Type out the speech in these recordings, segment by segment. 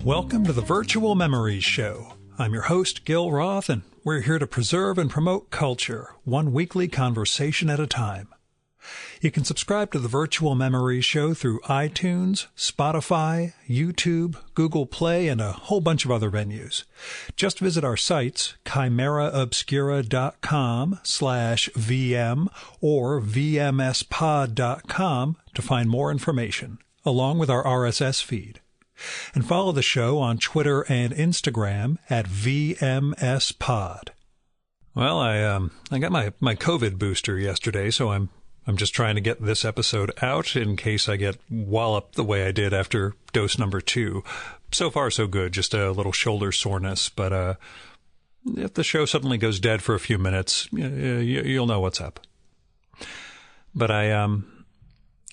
Welcome to the Virtual Memories Show. I'm your host, Gil Roth, and we're here to preserve and promote culture, one weekly conversation at a time. You can subscribe to the Virtual Memories Show through iTunes, Spotify, YouTube, Google Play, and a whole bunch of other venues. Just visit our sites, chimeraobscura.com/VM or vmspod.com to find more information, along with our RSS feed. And follow the show on Twitter and Instagram at VMSPod. Well, I got my COVID booster yesterday, so I'm just trying to get this episode out in case I get walloped the way I did after dose number 2. So far, so good. Just a little shoulder soreness. But if the show suddenly goes dead for a few minutes, you'll know what's up. But I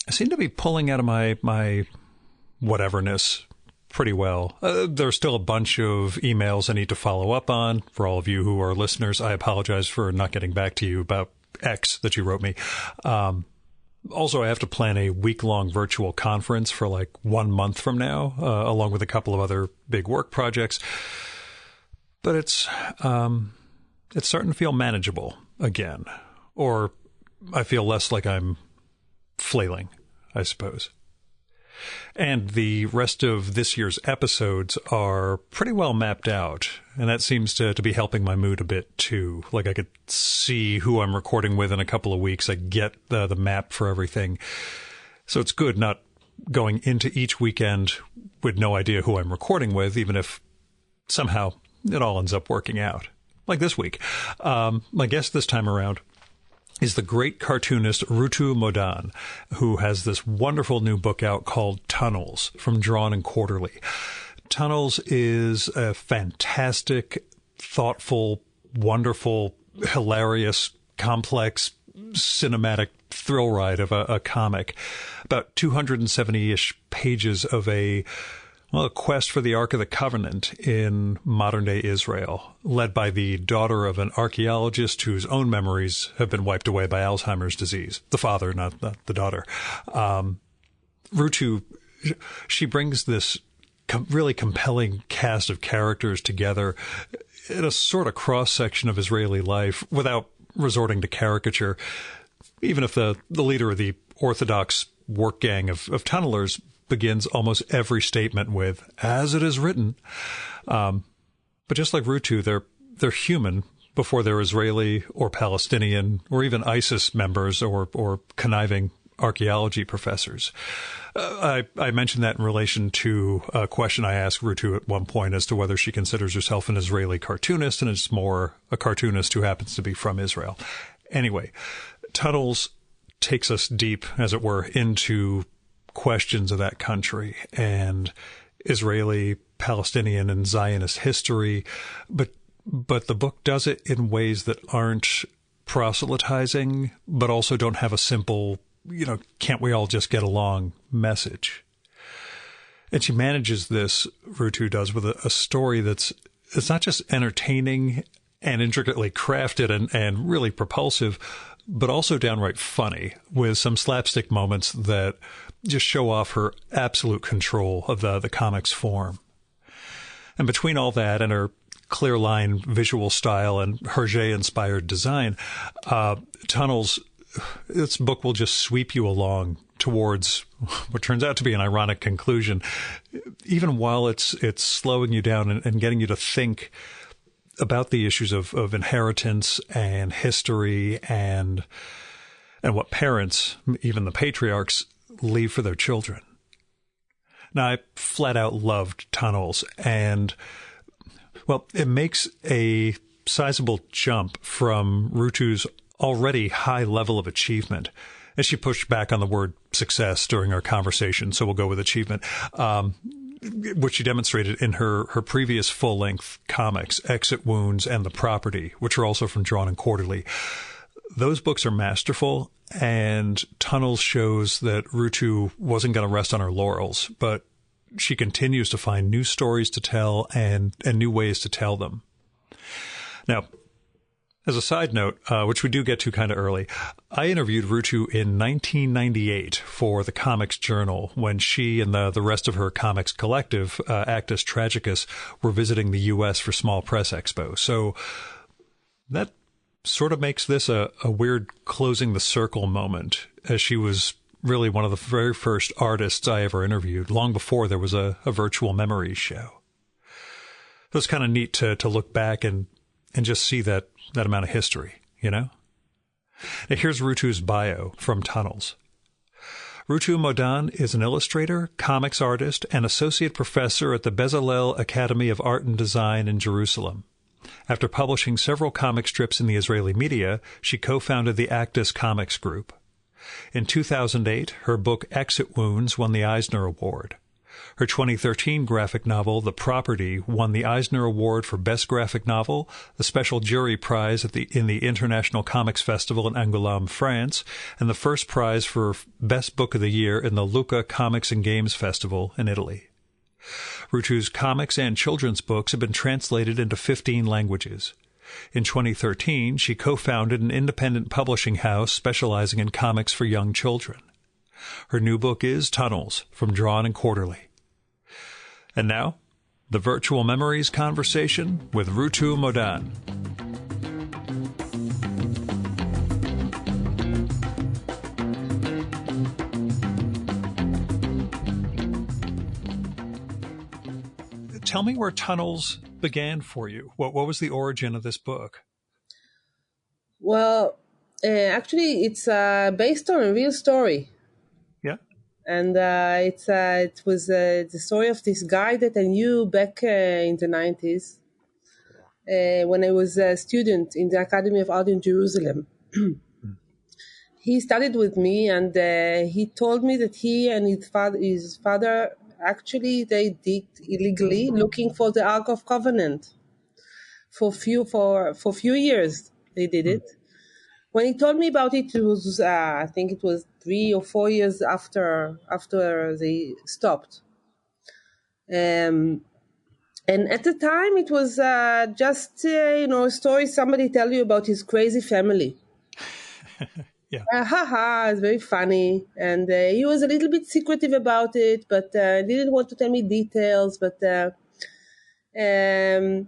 seem to be pulling out of my whateverness pretty well. There's still a bunch of emails I need to follow up on. For all of you who are listeners, I apologize for not getting back to you about X that you wrote me. Also, I have to plan a week-long virtual conference for like 1 month from now, along with a couple of other big work projects. But it's starting to feel manageable again. Or I feel less like I'm flailing, I suppose. And the rest of this year's episodes are pretty well mapped out, and that seems to be helping my mood a bit, too. Like, I could see who I'm recording with in a couple of weeks. I get the map for everything. So it's good not going into each weekend with no idea who I'm recording with, even if somehow it all ends up working out. Like this week. My guest this time around is the great cartoonist Rutu Modan, who has this wonderful new book out called Tunnels from Drawn and Quarterly. Tunnels is a fantastic, thoughtful, wonderful, hilarious, complex, cinematic thrill ride of a comic. About 270-ish pages of a quest for the Ark of the Covenant in modern-day Israel, led by the daughter of an archaeologist whose own memories have been wiped away by Alzheimer's disease. The father, not the daughter. Rutu, she brings this really compelling cast of characters together in a sort of cross-section of Israeli life without resorting to caricature, even if the leader of the Orthodox work gang of tunnelers begins almost every statement with, as it is written. But just like Rutu, they're human before they're Israeli or Palestinian or even ISIS members or conniving archaeology professors. I mentioned that in relation to a question I asked Rutu at one point as to whether she considers herself an Israeli cartoonist, and it's more a cartoonist who happens to be from Israel. Anyway, Tunnels takes us deep, as it were, into questions of that country and Israeli, Palestinian, and Zionist history, but the book does it in ways that aren't proselytizing, but also don't have a simple, can't we all just get along message. And she manages this, Rutu does, with a story it's not just entertaining and intricately crafted and really propulsive, but also downright funny, with some slapstick moments that just show off her absolute control of the comic's form. And between all that and her clear line visual style and Hergé-inspired design, Tunnels, this book will just sweep you along towards what turns out to be an ironic conclusion, even while it's slowing you down and getting you to think about the issues of inheritance and history and what parents, even the patriarchs, leave for their children. Now, I flat out loved Tunnels, and, it makes a sizable jump from Rutu's already high level of achievement, as she pushed back on the word success during our conversation, so we'll go with achievement, which she demonstrated in her previous full-length comics, Exit Wounds and The Property, which are also from Drawn and Quarterly. Those books are masterful, and Tunnels shows that Rutu wasn't going to rest on her laurels, but she continues to find new stories to tell and new ways to tell them. Now, As a side note, which we do get to kind of early, I interviewed Rutu in 1998 for the Comics Journal when she and the rest of her comics collective, Actus Tragicus, were visiting the U.S. for Small Press Expo. So that sort of makes this a weird closing the circle moment, as she was really one of the very first artists I ever interviewed, long before there was a virtual memories show. It was kind of neat to look back and just see that amount of history, you know? Now, here's Rutu's bio from Tunnels. Rutu Modan is an illustrator, comics artist, and associate professor at the Bezalel Academy of Art and Design in Jerusalem. After publishing several comic strips in the Israeli media, she co-founded the Actus Comics Group. In 2008, her book Exit Wounds won the Eisner Award. Her 2013 graphic novel, The Property, won the Eisner Award for Best Graphic Novel, the Special Jury Prize in the International Comics Festival in Angoulême, France, and the first prize for Best Book of the Year in the Lucca Comics and Games Festival in Italy. Rutu's comics and children's books have been translated into 15 languages. In 2013, she co-founded an independent publishing house specializing in comics for young children. Her new book is Tunnels, from Drawn and Quarterly. And now, the Virtual Memories conversation with Rutu Modan. Tell me where Tunnels began for you. What was the origin of this book? Well, actually, it's based on a real story. Yeah. And it was the story of this guy that I knew back in the 90s when I was a student in the Academy of Art in Jerusalem. He studied with me, and he told me that he and his father actually they digged illegally looking for the Ark of Covenant. For few years they did it. When he told me about it, it was I think it was 3 or 4 years after they stopped. And at the time, it was just a story somebody tell you about his crazy family. Yeah. It's very funny. And he was a little bit secretive about it, but didn't want to tell me details. But I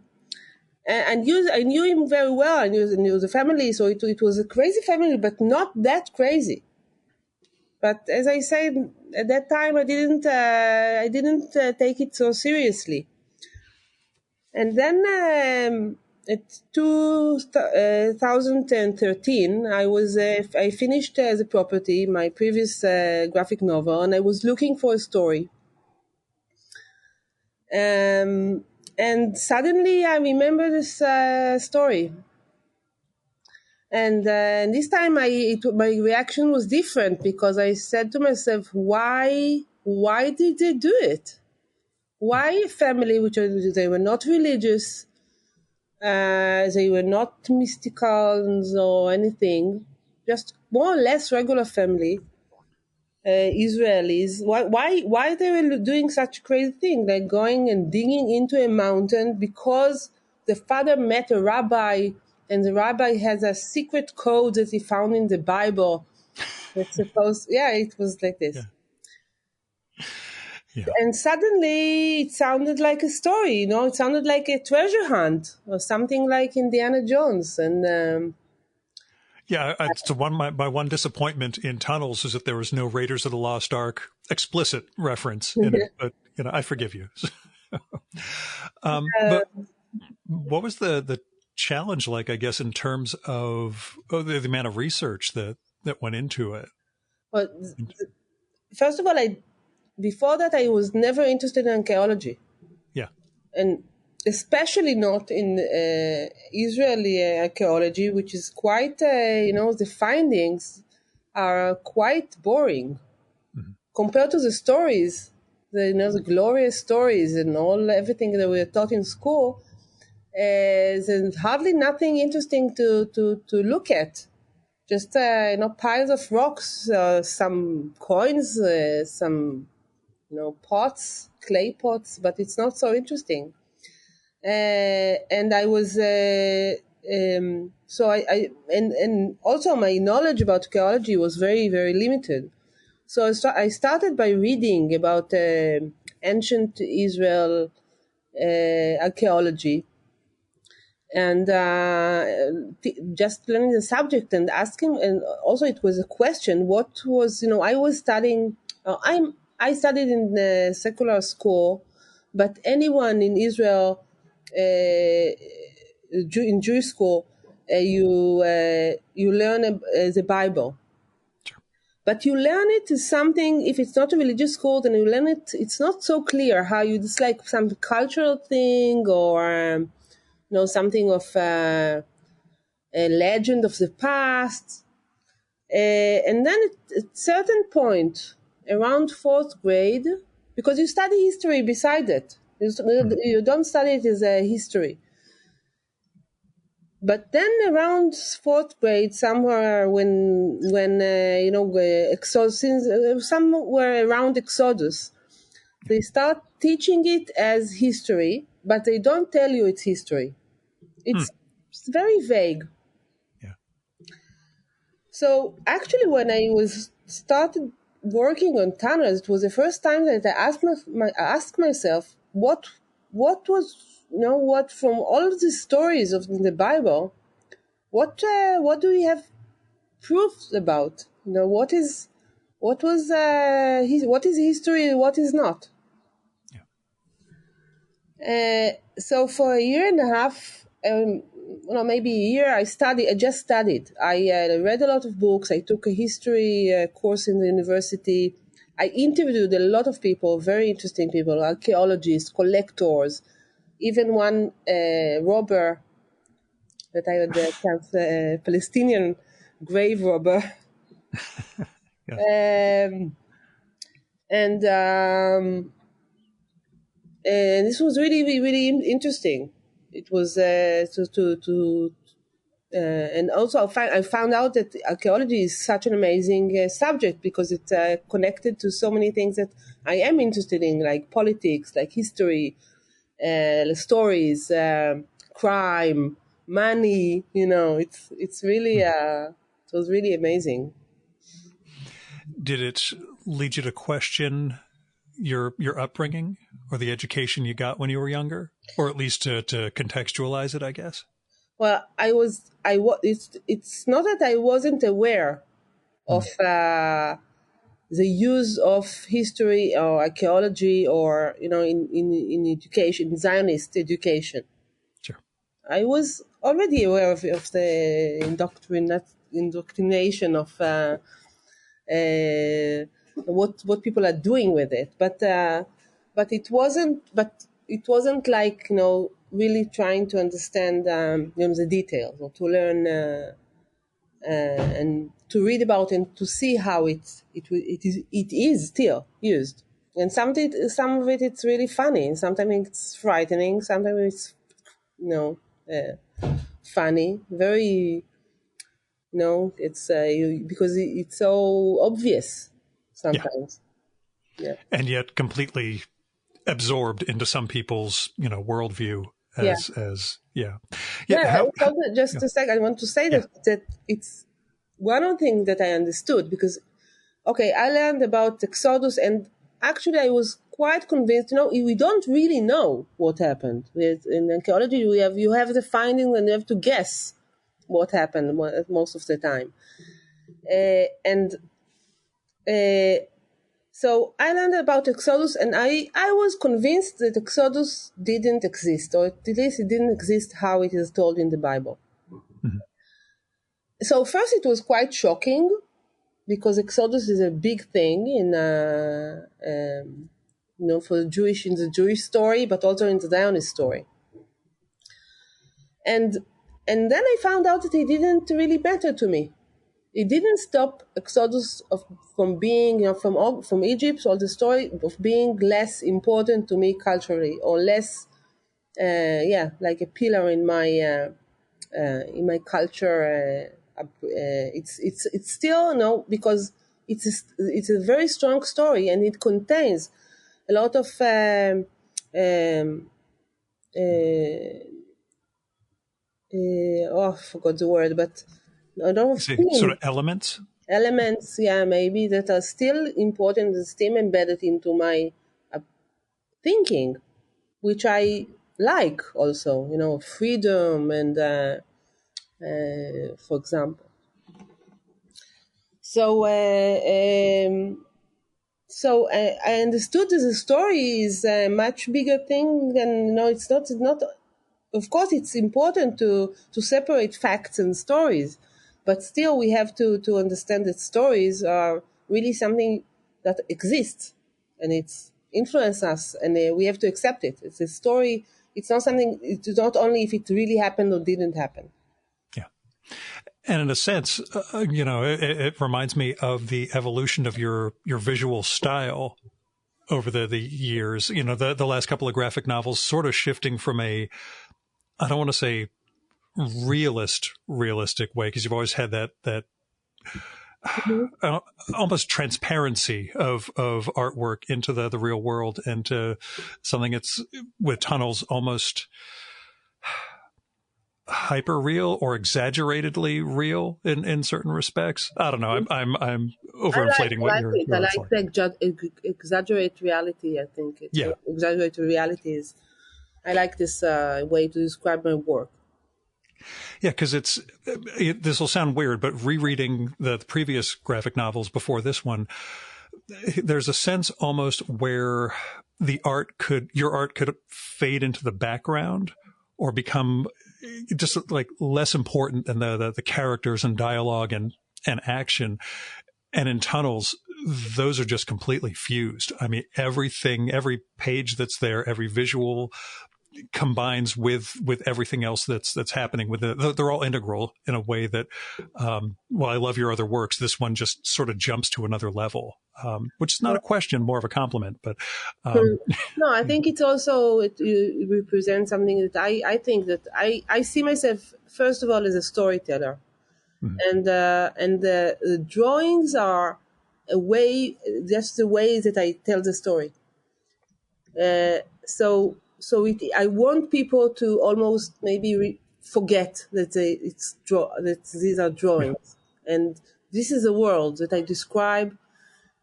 knew him very well. I knew the family, so it was a crazy family, but not that crazy. But as I said, at that time, I didn't take it so seriously. And then at 2013, I finished The Property, my previous graphic novel, and I was looking for a story. And suddenly I remember this story. And this time my reaction was different, because I said to myself, why did they do it? Why a family they were not religious, they were not mystical or anything, just more or less regular family, Israelis. Why they were doing such a crazy thing, like going and digging into a mountain because the father met a rabbi, and the rabbi has a secret code that he found in the Bible. That's supposed, it was like this. Yeah. Yeah. And suddenly it sounded like a story, it sounded like a treasure hunt or something like Indiana Jones. And it's my one disappointment in Tunnels is that there was no Raiders of the Lost Ark explicit reference in it, but I forgive you. But what was the challenge like, I guess, in terms of the amount of research that went into it? Well, first of all, before that, I was never interested in archaeology. Yeah. And especially not in Israeli archaeology, which is quite, the findings are quite boring compared to the stories, the glorious stories and everything that we were taught in school. There's hardly nothing interesting to look at. Just, piles of rocks, some coins, some pots, clay pots, but it's not so interesting. And I was So and also my knowledge about archaeology was very, very limited. So I started by reading about ancient Israel archaeology, and just learning the subject and asking. And also it was a question: what was, I was studying? I studied in the secular school, but anyone in Israel, in Jewish school, you learn the Bible. But you learn it is something, if it's not a religious school, then you learn it, it's not so clear how you, it's like some cultural thing, or, something of a legend of the past. And then at a certain point, around fourth grade, because you study history beside it, you don't study it as a history. But then around fourth grade, somewhere when Exodus, somewhere around Exodus, they start teaching it as history, but they don't tell you it's history. It's very vague. Yeah. So actually, when I started working on tunnels, it was the first time that I asked myself what was, what from all of the stories of the Bible, what do we have proof about? What is history and what is not? Yeah. So for a year and a half, maybe a year, I just studied. I read a lot of books. I took a history course in the university. I interviewed a lot of people, very interesting people, archaeologists, collectors, even one robber that I had, Palestinian grave robber. Yeah. And this was really, really interesting. It was and also I found out that archaeology is such an amazing subject, because it's connected to so many things that I am interested in, like politics, like history, stories, crime, money. It's really it was really amazing. Did it lead you to question your upbringing or the education you got when you were younger, or at least to contextualize it, I guess? Well, it's not that I wasn't aware of the use of history or archaeology, or in education, Zionist education. Sure. I was already aware of the indoctrination of what people are doing with it, but it wasn't like really trying to understand the details, or to learn and to read about and to see how it is still used. And some of it it's really funny, and sometimes it's frightening, sometimes it's funny, very it's because it's so obvious sometimes. Yeah. And yet completely absorbed into some people's worldview as yeah. Just a second, I want to say that it's one of the things that I understood, because I learned about Exodus, and actually I was quite convinced, we don't really know what happened. In archaeology, you have the finding, and you have to guess what happened most of the time. So I learned about Exodus, and I was convinced that Exodus didn't exist, or at least it didn't exist how it is told in the Bible. Mm-hmm. So first it was quite shocking, because Exodus is a big thing for in the Jewish story, but also in the Zionist story. And then I found out that it didn't really matter to me. It didn't stop Exodus from being, from Egypt, or the story of being less important to me culturally, or less, like a pillar in my culture. It's still because it's a very strong story, and it contains a lot of I forgot the word, but I don't have Say sort theme of elements. elements, yeah, maybe that are still important, that still embedded into my uh, thinking, which I like also, freedom and, for example. So, I understood that the story is a much bigger thing than, it's not. Of course, it's important to separate facts and stories, but still we have to understand that stories are really something that exists and it's influence us, and we have to accept it. It's a story. It's not something. It's not only if it really happened or didn't happen. Yeah. And in a sense, it reminds me of the evolution of your visual style over the years. The last couple of graphic novels sort of shifting from I don't want to say realistic way, because you've always had that Mhm. almost transparency of artwork into the real world, and to something that's with tunnels almost hyper real or exaggeratedly real in certain respects. I don't know. I'm overinflating I what like it. I your art's like like. the exaggerate reality. I think it's Yeah. exaggerate reality is. I like this way to describe my work. Yeah, because this will sound weird, but rereading the previous graphic novels before this one, there's a sense almost where your art could fade into the background or become just like less important than the characters and dialogue and action. And in Tunnels, those are just completely fused. I mean, every page that's there, every visual combines with everything else that's happening with it. They're all integral in a way that, while I love your other works, this one just sort of jumps to another level, which is not a question, more of a compliment. But Hmm. No, I think it's also it represents something that I think that I see myself first of all as a storyteller, and the drawings are a way, just the way that I tell the story. I want people to almost maybe forget that that these are yeah, drawings, and this is a world that I describe,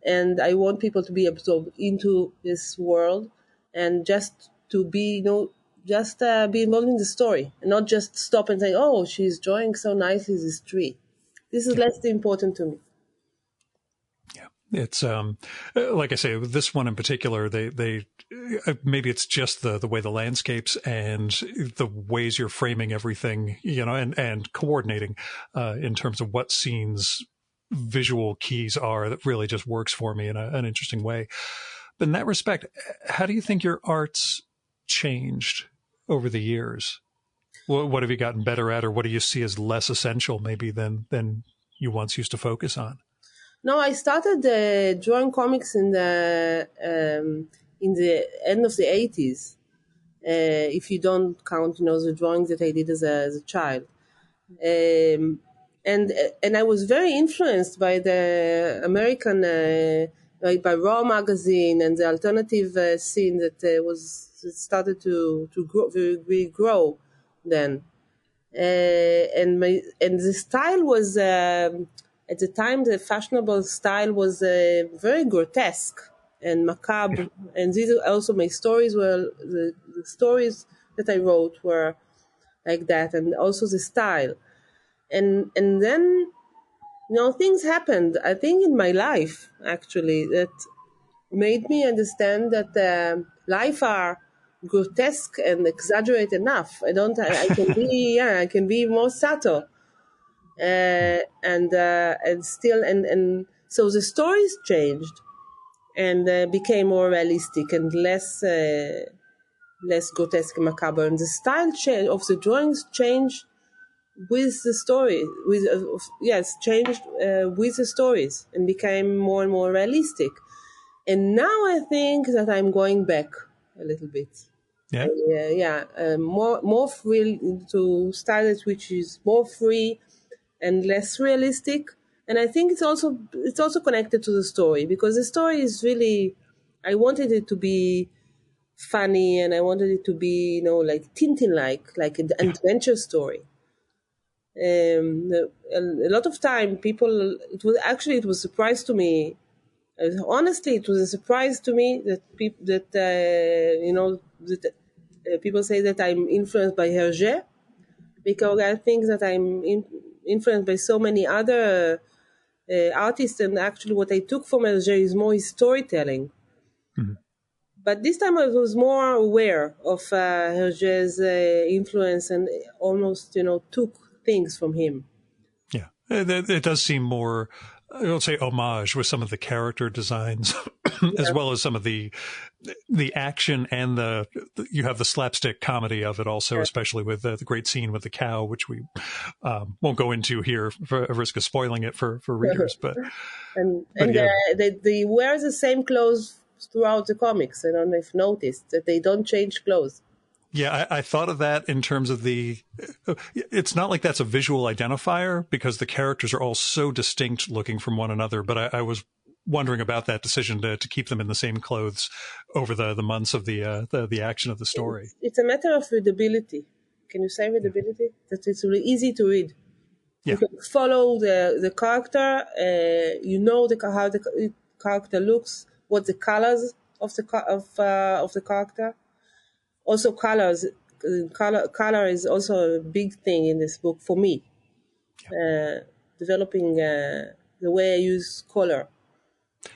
and I want people to be absorbed into this world, and just to be, just be involved in the story, and not just stop and say, "Oh, she's drawing so nicely this tree." This is yeah. less important to me. Yeah, it's like I say, with this one in particular, they maybe it's just the way the landscapes and the ways you're framing everything, and coordinating in terms of what scenes visual keys are, that really just works for me in an interesting way. But in that respect, how do you think your art's changed over the years? What have you gotten better at, or what do you see as less essential maybe than you once used to focus on? No, I started drawing comics in the end of the 80s. If you don't count, the drawings that I did as a child. Um, and I was very influenced by the American, by Raw magazine and the alternative scene that started to grow, to really grow then. And the style was, at the time, the fashionable style was very grotesque and Yeah, macabre. And these are also my stories were the stories that I wrote were like that, and also the style. And then, things happened, I think, in my life actually, that made me understand that life are grotesque and exaggerate enough. I can be, yeah, I can be more subtle, and still, and so the stories changed and became more realistic and less grotesque and macabre, and the style of the drawings changed with the story, yes, changed with the stories, and became more and more realistic. And now I think that I'm going back a little bit. yeah, Yeah, more free, to styles which is more free and less realistic. And I think it's also connected to the story, because the story is really, I wanted it to be funny, and I wanted it to be, like Tintin, like an yeah. adventure story. A lot of time, people, it was a surprise to me. Honestly, it was a surprise to me that people say that I'm influenced by Hergé, because I think that I'm influenced by so many other artists, and actually what I took from Hergé is more his storytelling. Mm-hmm. But this time I was more aware of Hergé's influence, and almost, took things from him. Yeah, it does seem more, I don't say homage, with some of the character designs, as well as some of the action, and you have the slapstick comedy of it also, Yeah. especially with the great scene with the cow, which we won't go into here for a risk of spoiling it for readers. But and yeah. they wear the same clothes throughout the comics. I don't know if you noticed that they don't change clothes. Yeah, I thought of that in terms of it's not like that's a visual identifier, because the characters are all so distinct looking from one another. But I was wondering about that decision to keep them in the same clothes over the months of the action of the story. It's a matter of readability. Can you say readability? Yeah. That it's really easy to read. Yeah. You can follow the character. How the character looks, what the colors of the character. Also, colors. Color is also a big thing in this book for me. Yeah. Developing the way I use color.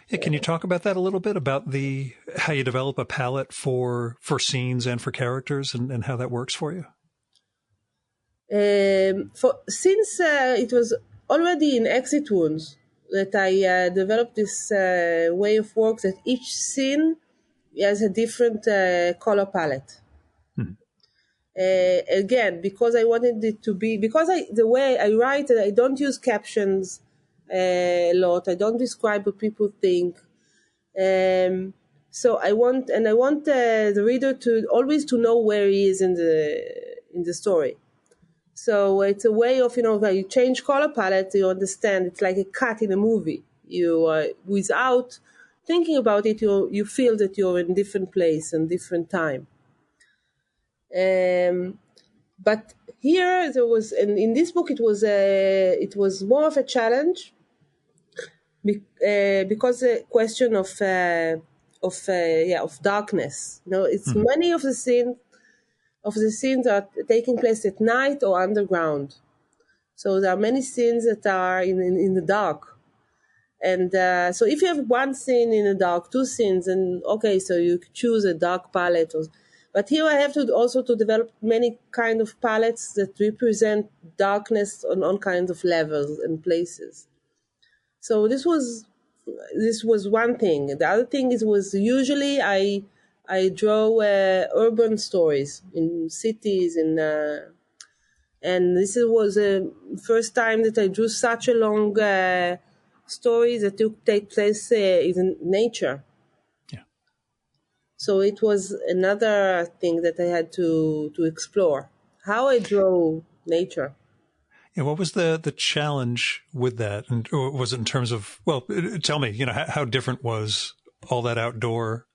Yeah, can you talk about that a little bit, about how you develop a palette for scenes and for characters, and how that works for you? Since it was already in Exit Wounds that I developed this way of work, that each scene has a different color palette. Again, because I wanted it to be, the way I write, I don't use captions a lot. I don't describe what people think. So I want the reader to always to know where he is in the story. So it's a way of, when you change color palette, you understand it's like a cut in a movie. You without thinking about it, you feel that you're in a different place and different time. But here there was, and in this book, it was more of a challenge, because the question of darkness. It's many of the scenes are taking place at night or underground. So there are many scenes that are in the dark. And so if you have one scene in the dark, two scenes, and okay, so you choose a dark palette. But here I have to develop many kind of palettes that represent darkness on all kinds of levels and places. So this was one thing. The other thing was usually I draw urban stories in cities, and this was the first time that I drew such a long story that take place in nature. Yeah. So it was another thing that I had to explore, how I draw nature. Yeah, what was the challenge with that? And or was it in terms of, well, tell me, how different was all that outdoor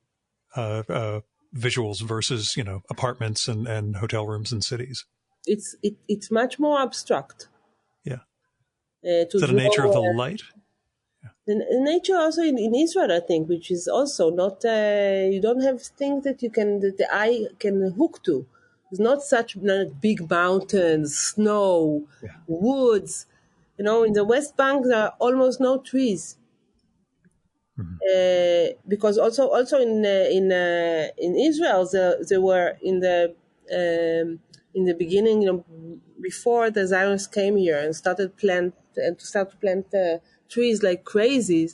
visuals versus, apartments and hotel rooms in cities? It's much more abstract. Yeah. Is that the nature of the light? Yeah. The nature also in Israel, I think, which is also not, you don't have things that the eye can hook to. It's not such big mountains, snow, woods. In the West Bank, there are almost no trees. Because also in Israel, there were in the beginning, before the Zionists came here and started to plant trees like crazy.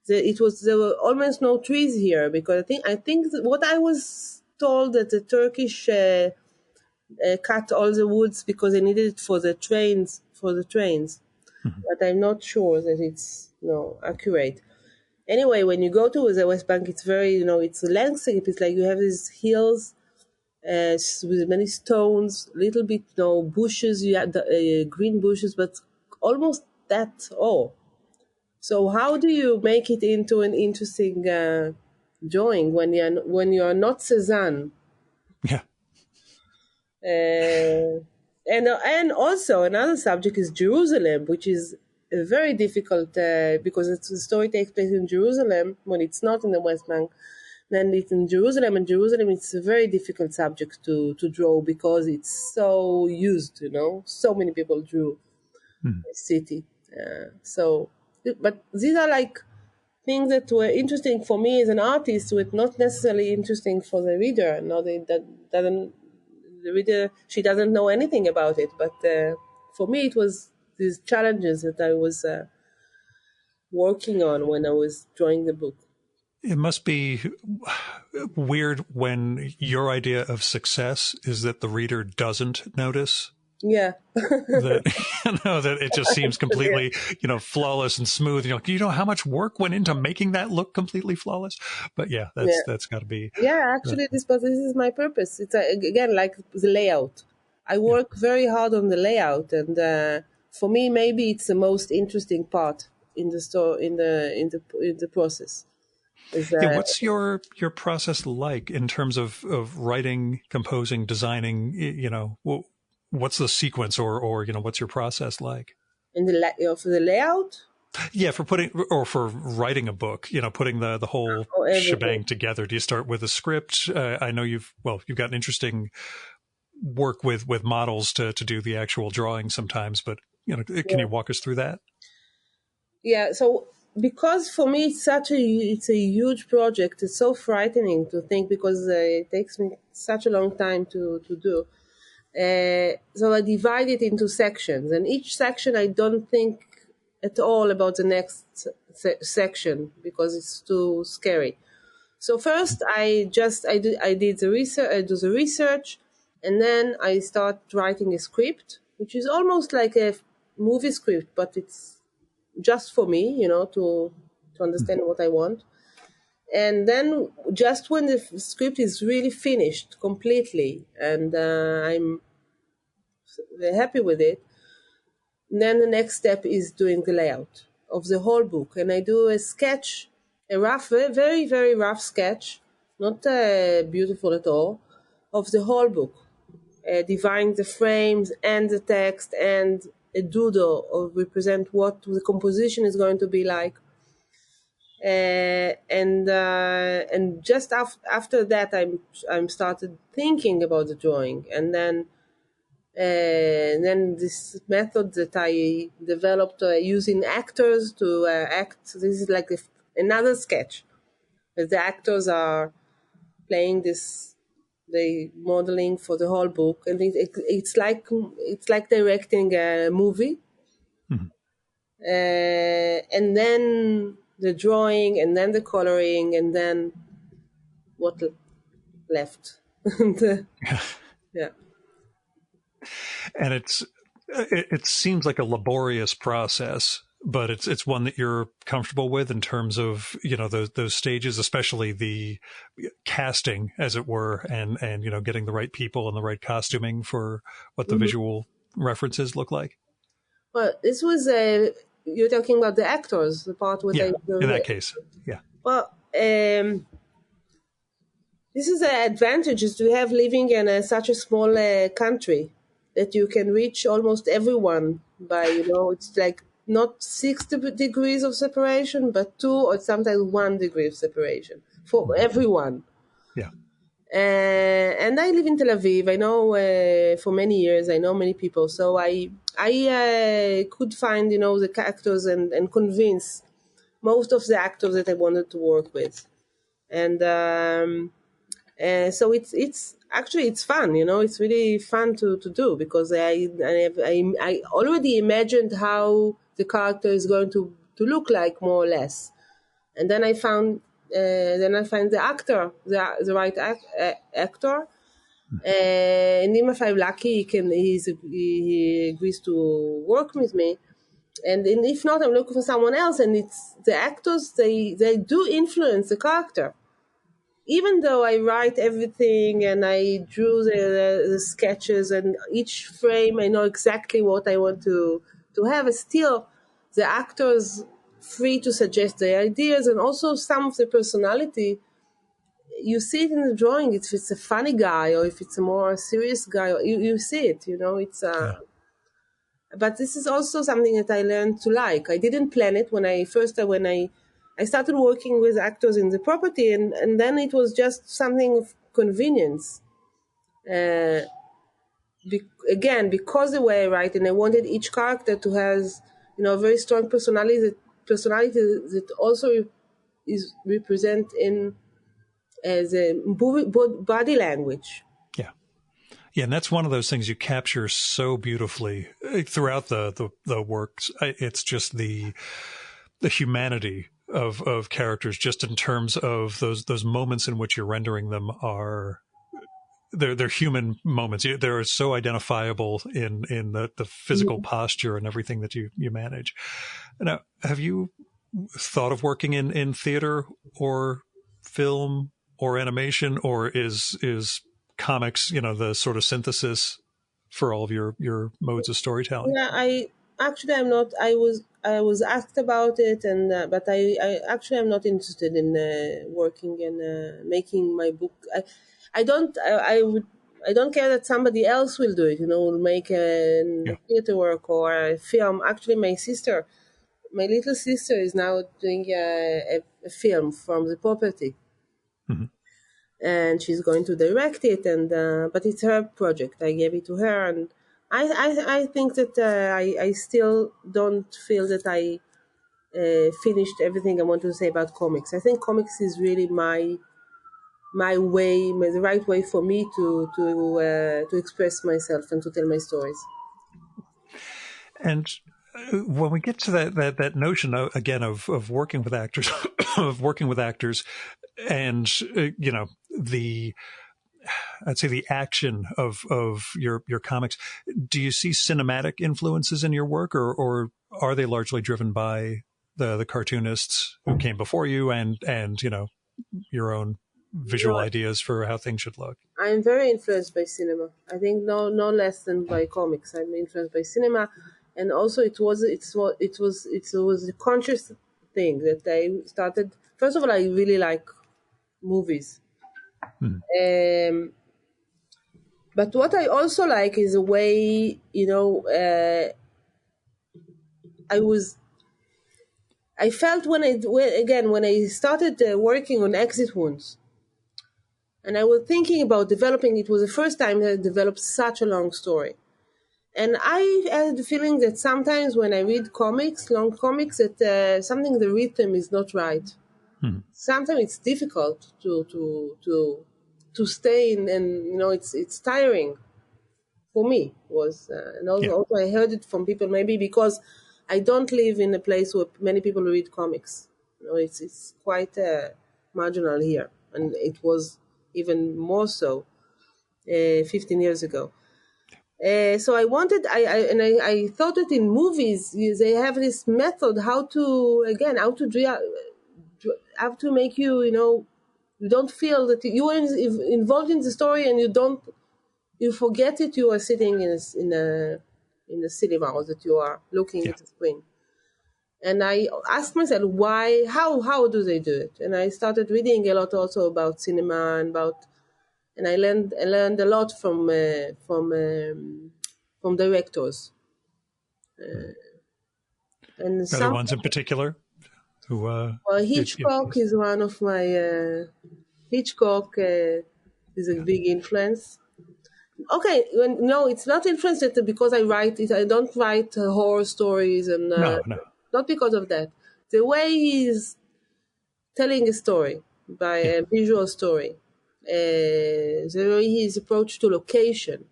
There were almost no trees here, because I think what I was told, that the Turkish cut all the woods because they needed it for the trains. But I'm not sure that it's accurate. Anyway, when you go to the West Bank, it's very, it's a landscape. It's like you have these hills with many stones, little bit, bushes. You have the green bushes, but almost that's all. So how do you make it into an interesting drawing when you are not Cezanne? Yeah. And also another subject is Jerusalem, which is very difficult because the story takes place in Jerusalem when it's not in the West Bank. Then it's in Jerusalem, and Jerusalem it's a very difficult subject to draw because it's so used. So many people drew the city. But these are like things that were interesting for me as an artist, but not necessarily interesting for the reader. No, that doesn't the reader, she doesn't know anything about it. But for me, it was these challenges that I was working on when I was drawing the book. It must be weird when your idea of success is that the reader doesn't notice. Yeah. That that it just seems completely flawless and smooth. How much work went into making that look completely flawless. But that's got to be. Yeah, actually, this is my purpose. It's again like the layout. I work very hard on the layout, and for me, maybe it's the most interesting part in the story, in the process. What's your process like in terms of writing, composing, designing? What's the sequence, or what's your process like? In for the layout? Yeah, for writing a book, putting the whole shebang together. Do you start with a script? I know you've got an interesting work with models to do the actual drawing sometimes, but can you walk us through that? Yeah. So because for me it's a huge project. It's so frightening to think because it takes me such a long time to do. So I divide it into sections, and each section I don't think at all about the next section because it's too scary. So first I did the research. I do the research, and then I start writing a script, which is almost like a movie script, but it's just for me, to understand what I want. And then just when the script is really finished completely, and I'm very happy with it, then the next step is doing the layout of the whole book. And I do a sketch, a rough, very, very rough sketch, not beautiful at all, of the whole book, dividing the frames and the text and a doodle of represent what the composition is going to be like. And just after that, I'm started thinking about the drawing, and then this method that I developed using actors to act. This is like another sketch. The actors are playing this, they modeling for the whole book, and it's like directing a movie. Mm-hmm. And then the drawing, and then the coloring, and then what left. Yeah. And it seems like a laborious process, but it's one that you're comfortable with in terms of those stages, especially the casting, as it were, and getting the right people and the right costuming for what the visual references look like. Well, this was you're talking about the actors, the part where in that case, yeah. Well, this is an advantage is to have living in such a small country that you can reach almost everyone by, it's like not 60 degrees of separation, but 2 or sometimes 1 degree of separation for everyone. Yeah. And I live in Tel Aviv. I know for many years, I know many people. So I could find, the actors and convince most of the actors that I wanted to work with. And so it's actually, it's fun, it's really fun to do because I already imagined how the character is going to look like, more or less. And then I find the actor, the right actor. And even if I'm lucky, he agrees to work with me. And if not, I'm looking for someone else. And it's the actors, they do influence the character. Even though I write everything and I drew the sketches and each frame, I know exactly what I want to have, still the actors free to suggest their ideas, and also some of the personality you see it in the drawing. If it's a funny guy or if it's a more serious guy, or you see it. It's Yeah. But this is also something that I learned to like. I didn't plan it when I started working with actors in the property, and then it was just something of convenience. Uh, Again, because the way I write, and I wanted each character to has a very strong personality that also is represent in as a body language. Yeah. Yeah, and that's one of those things you capture so beautifully throughout the works. It's just the humanity of characters, just in terms of those moments in which you're rendering them are they're human moments. They're so identifiable in the physical posture and everything that you manage. Now, have you thought of working in theater or film or animation, or is comics, the sort of synthesis for all of your modes of storytelling? Yeah, I'm not. I was asked about it, and but I actually am not interested in working and making my book. I don't. I would. I don't care that somebody else will do it. Will make a theater work or a film. Actually, my little sister, is now doing a film from the property. Mm-hmm. And she's going to direct it, and but it's her project. I gave it to her, and I think that I still don't feel that I finished everything I want to say about comics. I think comics is really my way, the right way for me to express myself and to tell my stories. And when we get to that notion again of working with actors, of working with actors, and the I'd say the action of your comics, do you see cinematic influences in your work, or are they largely driven by the cartoonists who came before you and your own visual ideas for how things should look? I'm very influenced by cinema. I think no less than by comics. I'm influenced by cinema, and also it was a conscious thing that I started. First of all, I really like movies. But what I also like is the way, I felt when I started working on Exit Wounds, and I was thinking about developing. It was the first time that I developed such a long story. And I had the feeling that sometimes when I read long comics, that something the rhythm is not right. Sometimes it's difficult to stay in, and it's tiring. For me, was and also I heard it from people, maybe because I don't live in a place where many people read comics. It's quite marginal here, and it was even more so 15 years ago. So I thought that in movies they have this method how to make you don't feel that you are involved in the story, and you forget that you are sitting in a cinema, or that you are looking at the screen. And I asked myself how do they do it? And I started reading a lot also about cinema and I learned a lot from directors. And Are there ones in particular who? Well, Hitchcock is one of my. Hitchcock is a big influence. Okay, no, it's not influence because I write it. I don't write horror stories, and No. not because of that. The way he's telling a story by a visual story, the way his approach to location.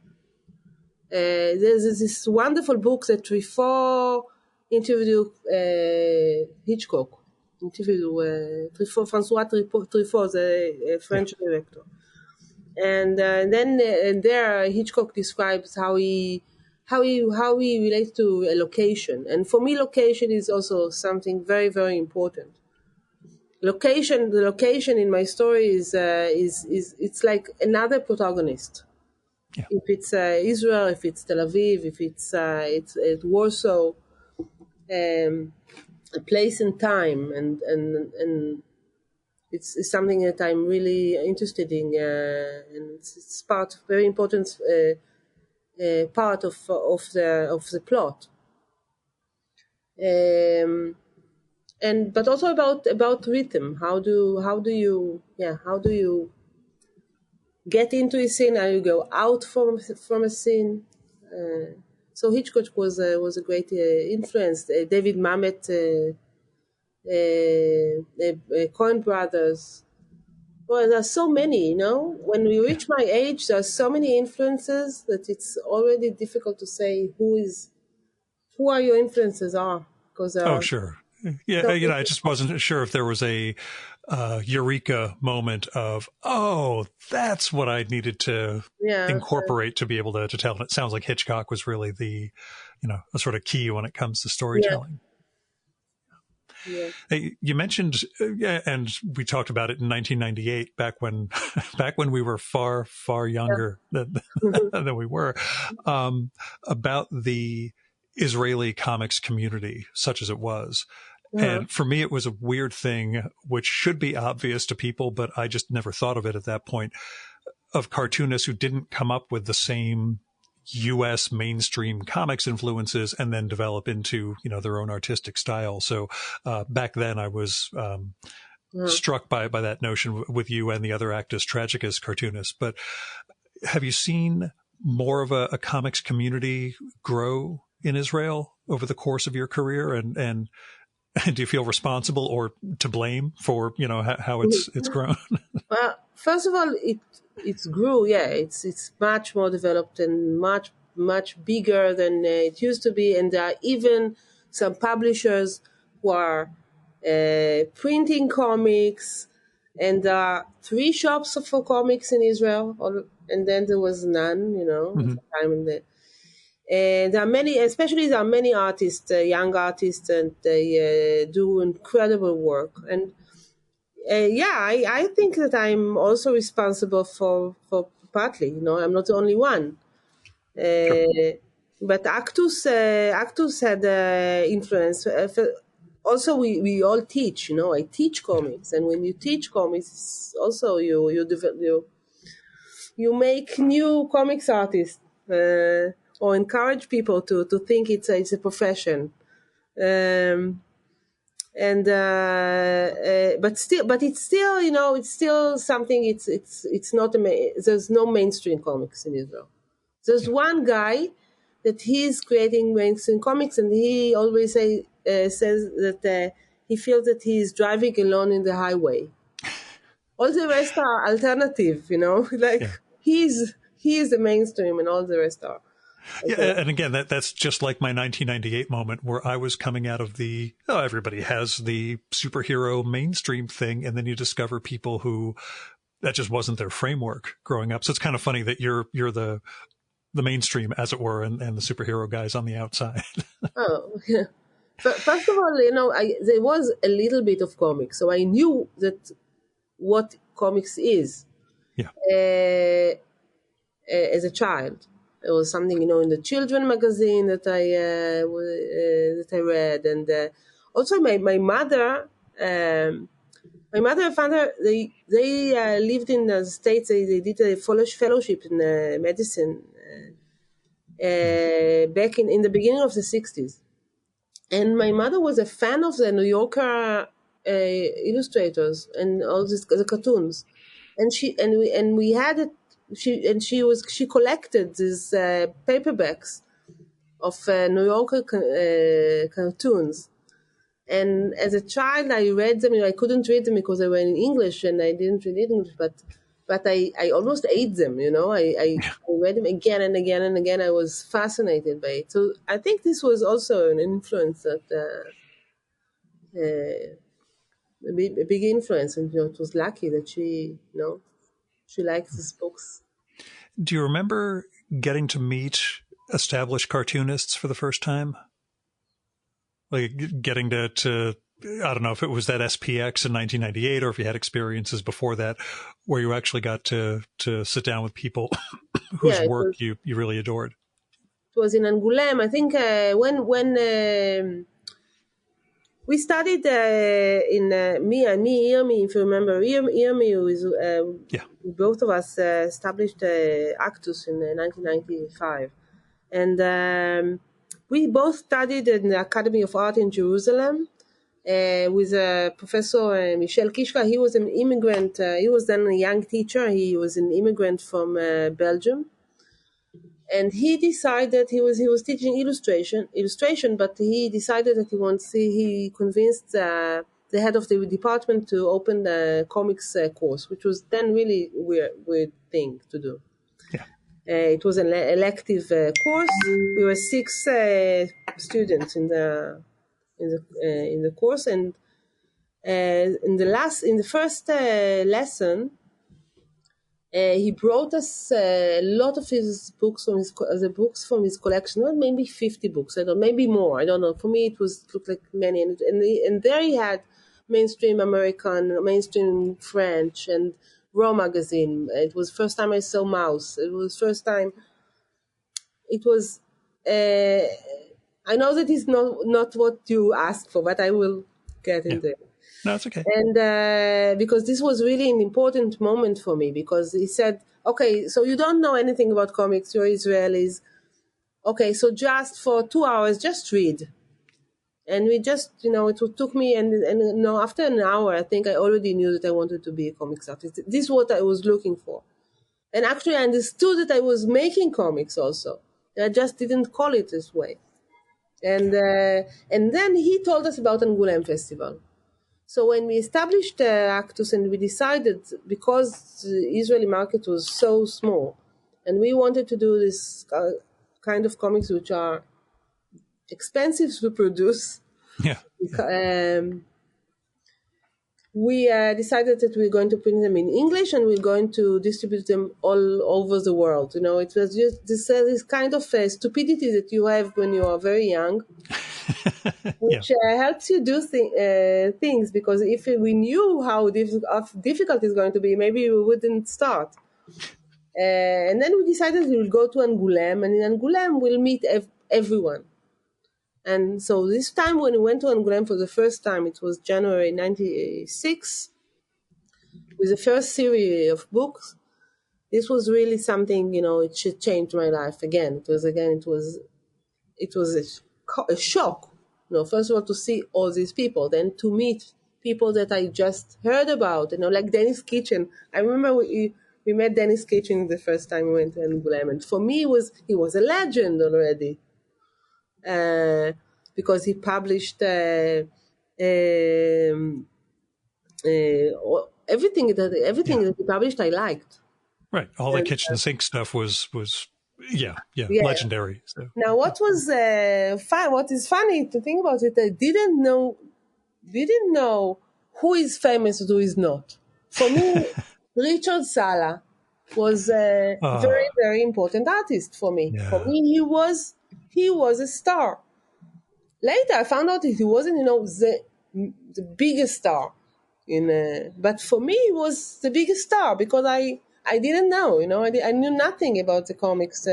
There's this wonderful book that Truffaut interviewed Hitchcock. François Truffaut, the French director. And then there Hitchcock describes how he relates to a location. And for me, location is also something very, very important. The location in my story is it's like another protagonist. Yeah. If it's Israel, if it's Tel Aviv, if it's Warsaw, a place and time, and it's something that I'm really interested in, and it's part very important part of the plot. And but also about rhythm. How do you get into a scene? How you go out from a scene? So Hitchcock was a great influence. David Mamet, Coen Brothers. Well, there's so many, you know. When we reach my age, there's so many influences that it's already difficult to say who are your influences are, because Oh, sure. Yeah, so I just wasn't sure if there was a eureka moment of, oh, that's what I needed to yeah, incorporate to be able to tell. And it sounds like Hitchcock was really the, a sort of key when it comes to yeah, storytelling. yeah, Hey, you mentioned, and we talked about it in 1998, back when, back when we were far, far younger than we were, about the Israeli comics community, such as it was. uh-huh. And for me, it was a weird thing, which should be obvious to people, but I just never thought of it at that point, of cartoonists who didn't come up with the same U.S. mainstream comics influences and then develop into, their own artistic style. So back then I was struck by that notion with you and the other Actus Tragicus cartoonists. But have you seen more of a comics community grow in Israel over the course of your career? And do you feel responsible or to blame for, how it's grown? Well, first of all, it grew. Yeah, it's much more developed and much bigger than it used to be. And there are even some publishers who are printing comics. And there are 3 shops for comics in Israel, and then there was none. At Mm-hmm. the time. And there are many, especially there are many artists, young artists, and they do incredible work. And I think that I'm also responsible for partly. I'm not the only one. Sure. But Actus had influence. Also, we all teach. I teach comics, and when you teach comics, also you make new comics artists, or encourage people to think it's a profession. Um, and but it's still it's still something. It's not there's no mainstream comics in Israel. There's Yeah. one guy that he's creating mainstream comics, and he always says that he feels that he's driving alone in the highway. All the rest are alternative, like Yeah. he's the mainstream, and all the rest are Yeah, alternative. and again, that's just like my 1998 moment where I was coming out of everybody has the superhero mainstream thing, and then you discover people who that just wasn't their framework growing up. So it's kind of funny that you're the mainstream, as it were, and the superhero guys on the outside. Oh, yeah. First of all, there was a little bit of comics, so I knew that what comics is Yeah. As a child. It was something, in the children magazine that I read, and also my mother, and father, they lived in the States. They did a fellowship in medicine back in the beginning of the 60s. And my mother was a fan of the New Yorker illustrators and all the cartoons, and we had it. She collected these paperbacks of New Yorker cartoons. And as a child, I read them. I couldn't read them because they were in English, and I didn't read English. But I almost ate them. I read them again and again and again. I was fascinated by it. So I think this was also an influence that a big influence, and it was lucky that she likes these books. Do you remember getting to meet established cartoonists for the first time? Like getting to I don't know if it was that SPX in 1998 or if you had experiences before that where you actually got to sit down with people whose Yeah, work you really adored. it was in Angoulême. I think when We studied Irmi, if you remember. Irmi was, Yeah. both of us established Actus in 1995. And we both studied in the Academy of Art in Jerusalem with Professor Michel Kishka. He was an immigrant. He was then a young teacher. He was an immigrant from Belgium. And he decided he was teaching illustration, but he decided that he convinced the head of the department to open the comics course, which was then really weird thing to do. Yeah. It was an elective course. We were 6 students in the course, and in the first lesson. He brought us a lot of his books from his collection, well, maybe 50 books, I don't know, maybe more, I don't know. For me, looked like many, and there he had mainstream American, mainstream French, and Raw magazine. It was first time I saw Mouse. It was first time. It was. I know that is not what you asked for, but I will get in there. No, it's okay. And because this was really an important moment for me, because he said, okay, so you don't know anything about comics, you're Israelis. Okay, so just for 2 hours, just read. And we just, it took me, and after an hour, I think I already knew that I wanted to be a comics artist. This is what I was looking for. And actually I understood that I was making comics also. I just didn't call it this way. And then he told us about Angoulême Festival. So when we established Actus, and we decided, because the Israeli market was so small, and we wanted to do this kind of comics which are expensive to produce, we decided that we're going to print them in English, and we're going to distribute them all over the world. It was just this kind of stupidity that you have when you are very young. Which helps you do things, because if we knew how difficult it's going to be, maybe we wouldn't start. And then we decided we will go to Angoulême, and in Angoulême we'll meet everyone. And so this time when we went to Angoulême for the first time, it was January 96, with the first series of books. This was really something, it should change my life again. It was a shock. First of all, to see all these people, then to meet people that I just heard about, like Dennis Kitchen. I remember we met Dennis Kitchen the first time we went to Angoulême, and for me, he was a legend already, because he published everything that he published, I liked. Right, all the kitchen sink stuff was legendary. So. Now, what was what is funny to think about it, I didn't know who is famous and who is not. For me, Richard Sala was a very, very important artist for me. Yeah. For me, he was a star. Later, I found out that he wasn't, the biggest star. But for me, he was the biggest star, because I didn't know, I knew nothing about the comics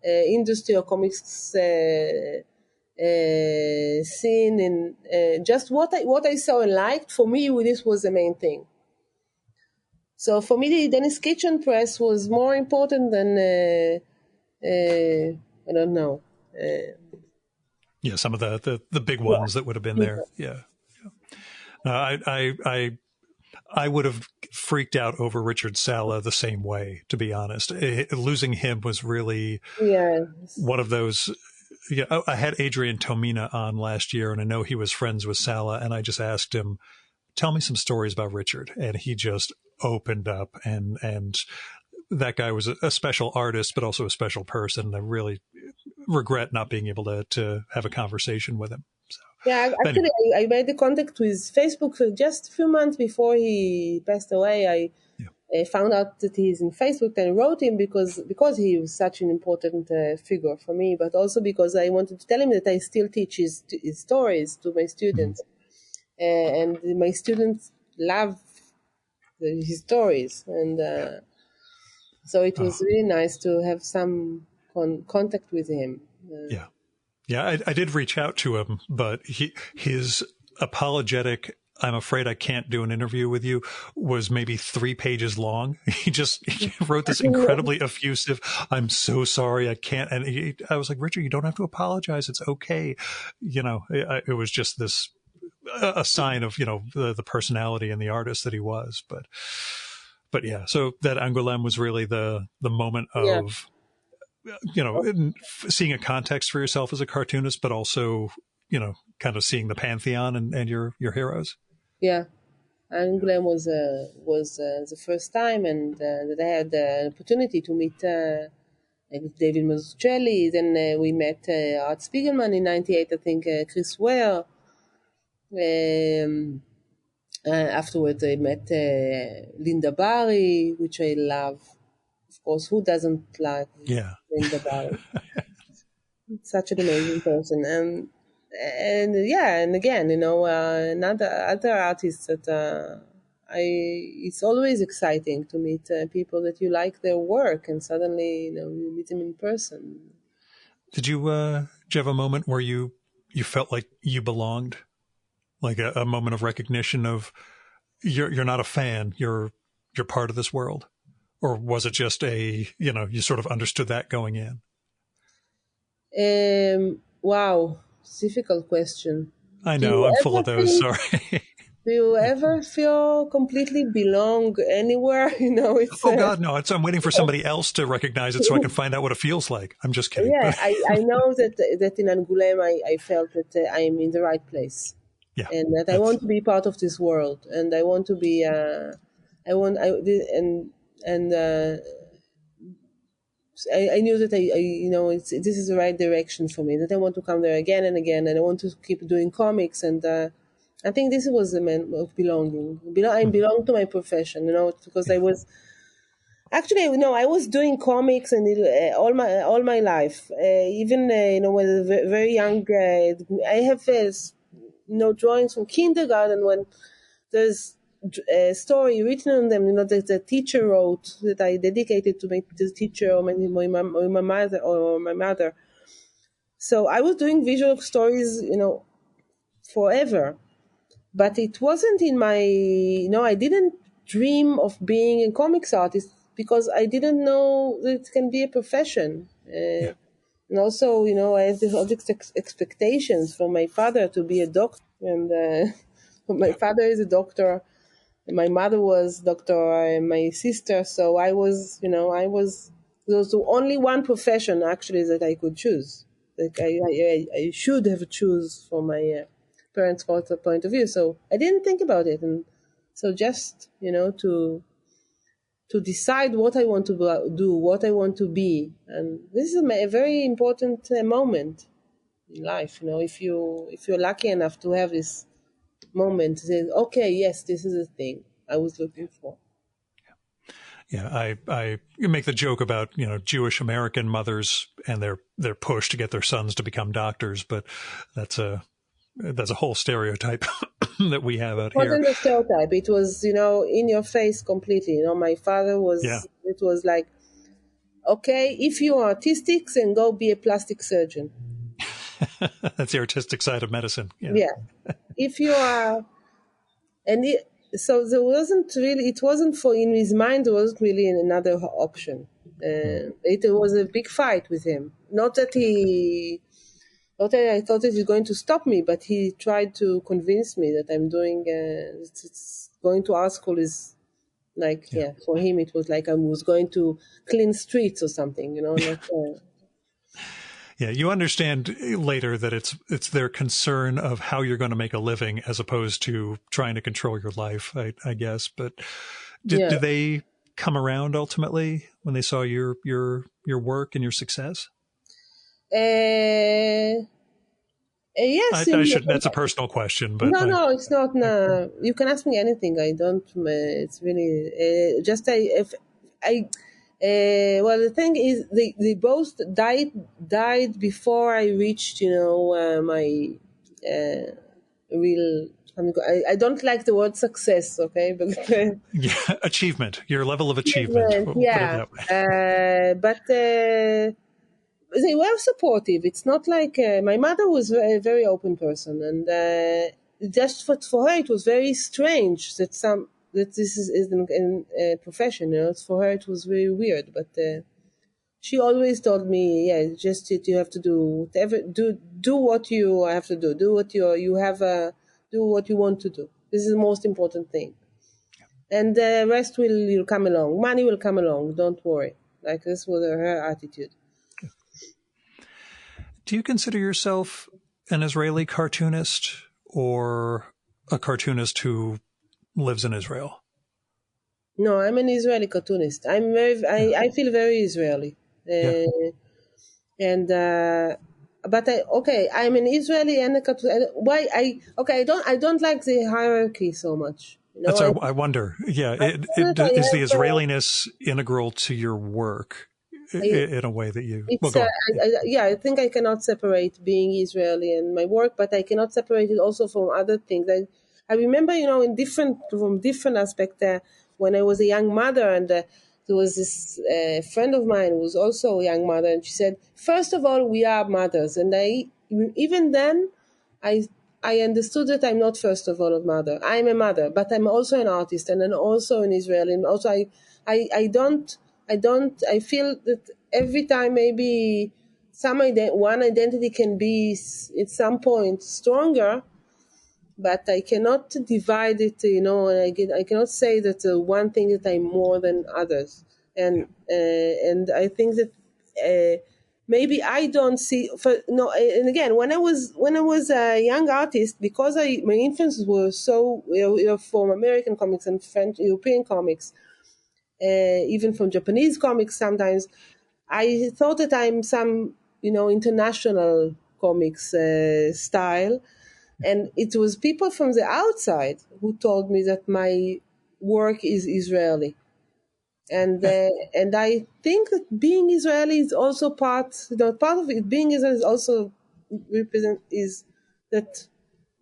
industry or comics scene, and just what I saw and liked. For me, this was the main thing. So for me, the Dennis Kitchen press was more important than I don't know. Some of the big ones that would have been there. Yeah. I would have freaked out over Richard Sala the same way, to be honest. Losing him was really one of those. Yeah, I had Adrian Tomina on last year, and I know he was friends with Sala, and I just asked him, tell me some stories about Richard. And he just opened up, and that guy was a special artist, but also a special person. I really regret not being able to have a conversation with him. So, yeah, actually, I made the contact with Facebook just a few months before he passed away. I found out that he's in Facebook, and wrote him because he was such an important figure for me, but also because I wanted to tell him that I still teach his stories to my students. And my students love his stories. And so it was really nice to have some contact with him. Yeah, I did reach out to him, but his apologetic, I'm afraid I can't do an interview with you, was maybe 3 pages long. He wrote this incredibly effusive, I'm so sorry, I can't. And I was like, Richard, you don't have to apologize. It's okay. It was just this, a sign of, the personality and the artist that he was. But yeah, so that Angoulême was really the moment Yeah. of, seeing a context for yourself as a cartoonist, but also, kind of seeing the pantheon and your heroes. Yeah. Angoulême was the first time, and that I had the opportunity to meet David Mazzucchelli. Then we met Art Spiegelman in '98, I think, Chris Ware. Afterwards, I met Linda Barry, which I love. Of course, who doesn't like Linda Barry? Such an amazing person. And again, other artists that it's always exciting to meet people that you like their work, and suddenly, you meet them in person. Did you have a moment where you felt like you belonged? Like a moment of recognition of you're not a fan, you're part of this world? Or was it just you sort of understood that going in? Wow, difficult question. I know, I'm full of those, sorry. Do you ever feel completely belong anywhere? It's oh God, no! I'm waiting for somebody else to recognize it so I can find out what it feels like. I'm just kidding. Yeah, I know that in Angoulême I felt that I am in the right place, and that I want to be part of this world, and I want to be. I knew that this is the right direction for me. That I want to come there again and again, and I want to keep doing comics. And I think this was the man of belonging. I belong to my profession, because I was actually, I was doing comics and all my life. Even when I was very young, I have drawings from kindergarten when there's a story written on them, that the teacher wrote that I dedicated to the teacher or my mother. So I was doing visual stories, forever, but it wasn't in my, I didn't dream of being a comics artist because I didn't know that it can be a profession. And also, I have all these expectations from my father to be a doctor, and my father is a doctor. My mother was doctor, and my sister. So I was, there was only one profession actually that I could choose. Like I should have choose from my parents' point of view. So I didn't think about it, and so just to decide what I want to do, what I want to be, and this is a very important moment in life. If you're lucky enough to have this moment to say, okay, yes, this is the thing I was looking for. Yeah, I make the joke about Jewish American mothers and their push to get their sons to become doctors, but that's a whole stereotype that we have out here. It wasn't a stereotype. It was in your face completely. My father was. Yeah. It was like, okay, if you are artistic, then go be a plastic surgeon. That's the artistic side of medicine. Yeah. If you are, so there wasn't really. It wasn't in his mind. There wasn't really another option. It was a big fight with him. Not that I thought that he's going to stop me, but he tried to convince me that I'm doing. It's going to art school is like for him it was like I was going to clean streets or something. Yeah, you understand later that it's their concern of how you're going to make a living as opposed to trying to control your life, I guess. But did they come around ultimately when they saw your work and your success? Yes. I should. That's a personal question, but no, it's not. No, you can ask me anything. I don't. It's really just well, the thing is, they both died before I reached, my real. I don't like the word success, okay? But achievement. Your level of achievement. Yeah, but they were supportive. It's not like my mother was a very open person, and just for her it was very strange that this is in a profession. For her it was very weird, but she always told me, yeah, just you have to do whatever, do what you have to do what you have, do what you want to do. This is the most important thing, and the rest will come along. Money will come along. Don't worry. Like this was her attitude. Do you consider yourself an Israeli cartoonist or a cartoonist who lives in Israel? No, I'm an Israeli cartoonist. I feel very Israeli. And but I'm an Israeli and a cartoonist. I don't like the hierarchy so much. That's I wonder. Yeah, is the Israeliness integral to your work in a way that you? Well, go on. I think I cannot separate being Israeli and my work, but I cannot separate it also from other things. I remember, from different aspects. When I was a young mother, and there was this friend of mine who was also a young mother, and she said, first of all, we are mothers. And even then, I understood that I'm not first of all a mother. I'm a mother, but I'm also an artist, and I'm also an Israeli. And also, I feel that every time maybe one identity can be at some point stronger, but I cannot divide it, and I cannot say that one thing that I'm more than others. And I think that maybe I don't see. And again, when I was a young artist, because my influences were so from American comics and French, European comics, even from Japanese comics. Sometimes I thought that I'm some international comics style. And it was people from the outside who told me that my work is Israeli. And I think that being Israeli is also part of it. Being Israeli is also that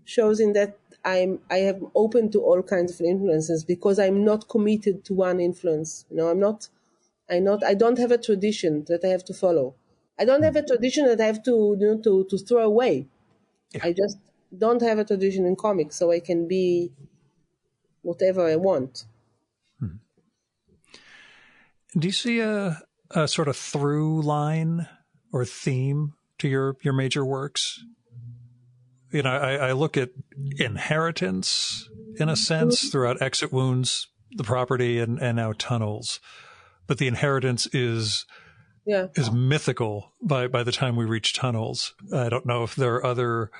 shows in that I am open to all kinds of influences, because I'm not committed to one influence. I don't have a tradition that I have to follow. I don't have a tradition that I have to throw away. Yeah. I just don't have a tradition in comics, so I can be whatever I want. Do you see a sort of through line or theme to your major works? I look at inheritance in a sense throughout Exit Wounds, The Property, and now Tunnels, but the inheritance is mythical by the time we reach Tunnels. I don't know if there are other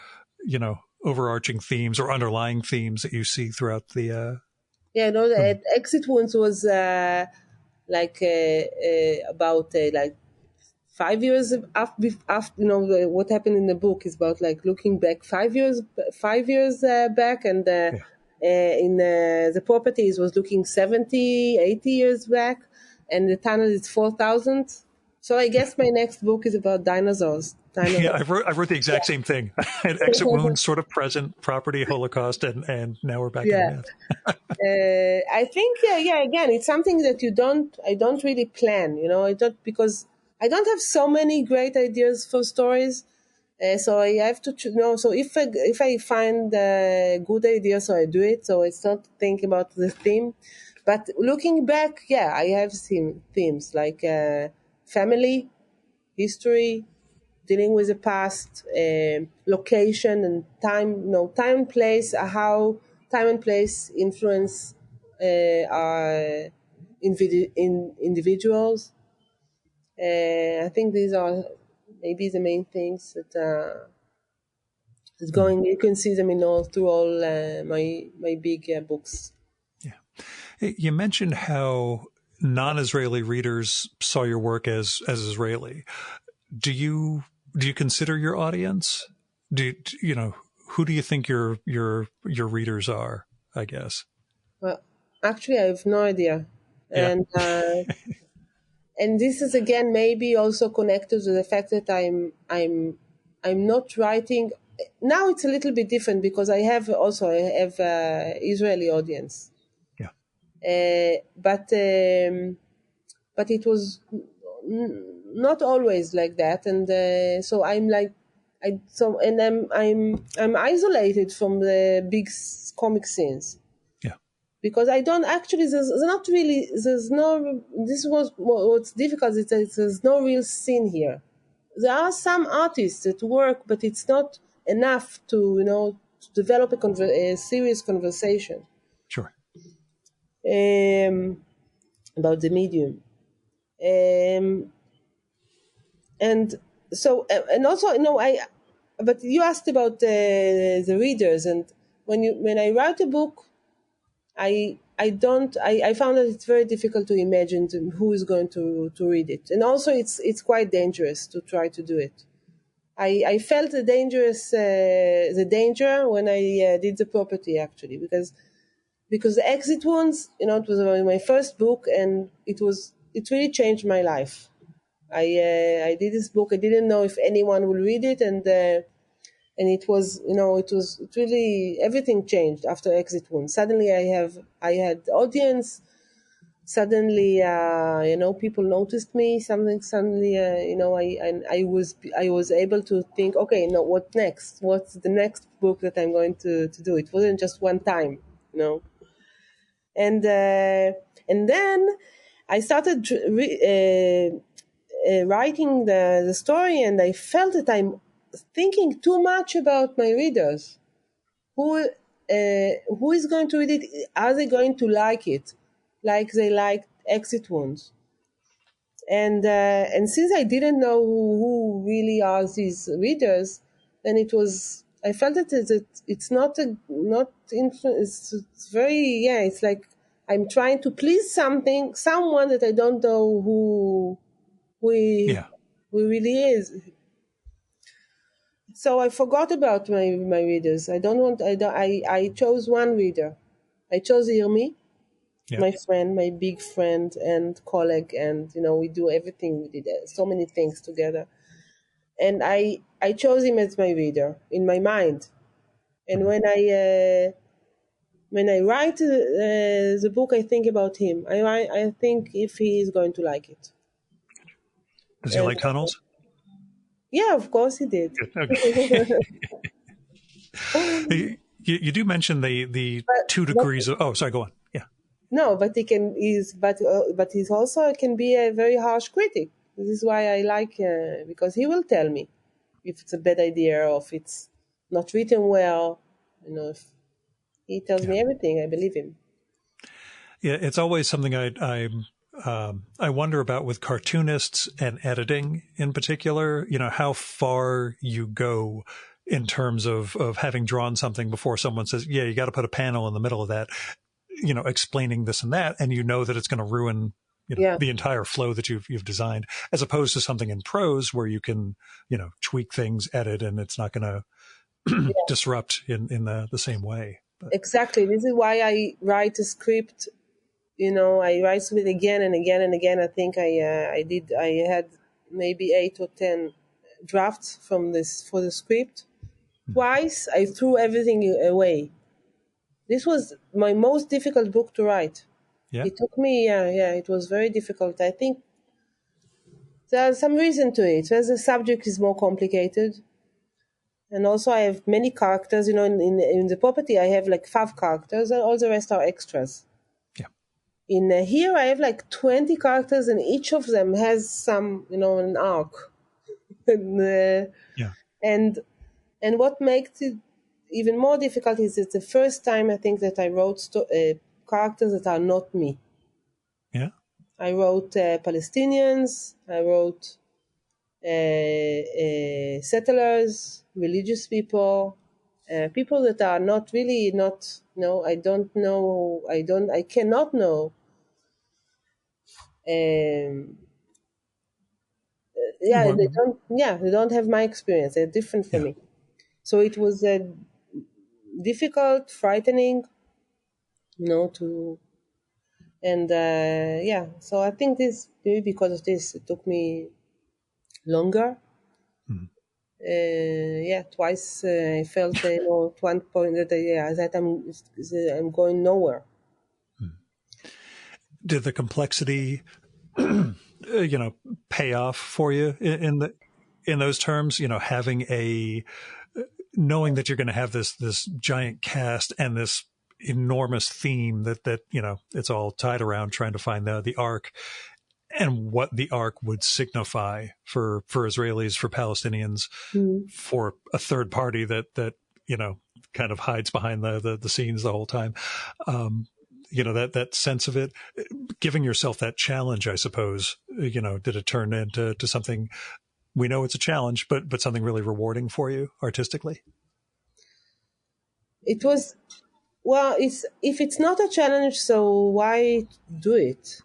overarching themes or underlying themes that you see throughout the the Exit Wounds was about like 5 years after what happened in the book is about like looking back 5 years back, and in The Properties was looking 70, 80 years back, and the Tunnel is 4,000. So I guess my next book is about dinosaurs. Yeah, I wrote the exact same thing. Exit Wounds, sort of present, Property, Holocaust, and now we're back in the myth. I think, again, it's something that I don't really plan, because I don't have so many great ideas for stories. So I have to, so if I find a good idea, so I do it. So it's not thinking about the theme. But looking back, I have seen themes like family, history, dealing with the past, location and time, time and place, how time and place influence our individuals. I think these are maybe the main things that is going. You can see them through all my big books. Yeah, you mentioned how non-Israeli readers saw your work as Israeli. Do you consider your audience? Who do you think your readers are? I guess. Well, actually, I have no idea, and this is again maybe also connected to the fact that I'm not writing now. It's a little bit different because I have Israeli audience. Yeah. But it was not always like that, and so I'm like, I'm isolated from the big comic scenes. Yeah. Because I don't actually, there's no, this was what's difficult, is that there's no real scene here. There are some artists that work, but it's not enough to, to develop a serious conversation Sure. About the medium. And so, and also, but you asked about the readers, and when I write a book, I found that it's very difficult to imagine who is going to read it, and also it's quite dangerous to try to do it. I felt the danger when I did the property, actually, because the Exit Wounds, it was my first book, and it really changed my life. I did this book. I didn't know if anyone will read it, and it was, it really, everything changed after Exit Wounds. Suddenly I had audience. Suddenly, people noticed me. Suddenly, I was able to think, okay, no, what next? What's the next book that I'm going to do? It wasn't just one time, And then I started writing the story, and I felt that I'm thinking too much about my readers. Who is going to read it? Are they going to like it, like they liked Exit Wounds? And since I didn't know who really are these readers, then I felt that it's it's very, it's like I'm trying to please someone that I don't know who he really is. So I forgot about my readers. I chose one reader. I chose Irmi, my friend, my big friend and colleague, and we do everything. We did so many things together, and I chose him as my reader in my mind. And when I write the book, I think about him. I think if he is going to like it. Does he like tunnels? Yeah, of course he did. Okay. You do mention the 2 degrees of. Oh, sorry. Go on. Yeah. No, but he's also can be a very harsh critic. This is why I like because he will tell me if it's a bad idea or if it's not written well. If he tells me everything, I believe him. Yeah, it's always something I wonder about with cartoonists and editing in particular. How far you go in terms of having drawn something before someone says, "Yeah, you got to put a panel in the middle of that," explaining this and that, and that it's going to ruin the entire flow that you've designed, as opposed to something in prose where you can tweak things, edit, and it's not going to disrupt in the same way. But. Exactly. This is why I write a script. I write it again and again and again. I think I had maybe 8 or 10 drafts for the script. Twice I threw everything away. This was my most difficult book to write. Yeah. It took me, it was very difficult. I think there's some reason to it. As the subject is more complicated. And also I have many characters, in the property I have like 5 characters, and all the rest are extras. Yeah. In here I have like 20 characters, and each of them has some, an arc. And what makes it even more difficult is it's the first time I think that I wrote characters that are not me. Yeah. I wrote Palestinians. I wrote settlers, religious people, people that are not really not. I don't know. I cannot know. They don't. Yeah, they don't have my experience. They're different from me. So it was difficult, frightening, so I think this, maybe because of this, it took me longer. Twice I felt, at one point that I'm going nowhere. Did the complexity pay off for you in those terms? Having knowing that you're going to have this giant cast and this enormous theme that it's all tied around trying to find the arc and what the arc would signify for Israelis, for Palestinians, for a third party that kind of hides behind the scenes the whole time. That sense of it, giving yourself that challenge, I suppose, did it turn into something? We know it's a challenge, but something really rewarding for you artistically? It was, well, if it's not a challenge, so why do it?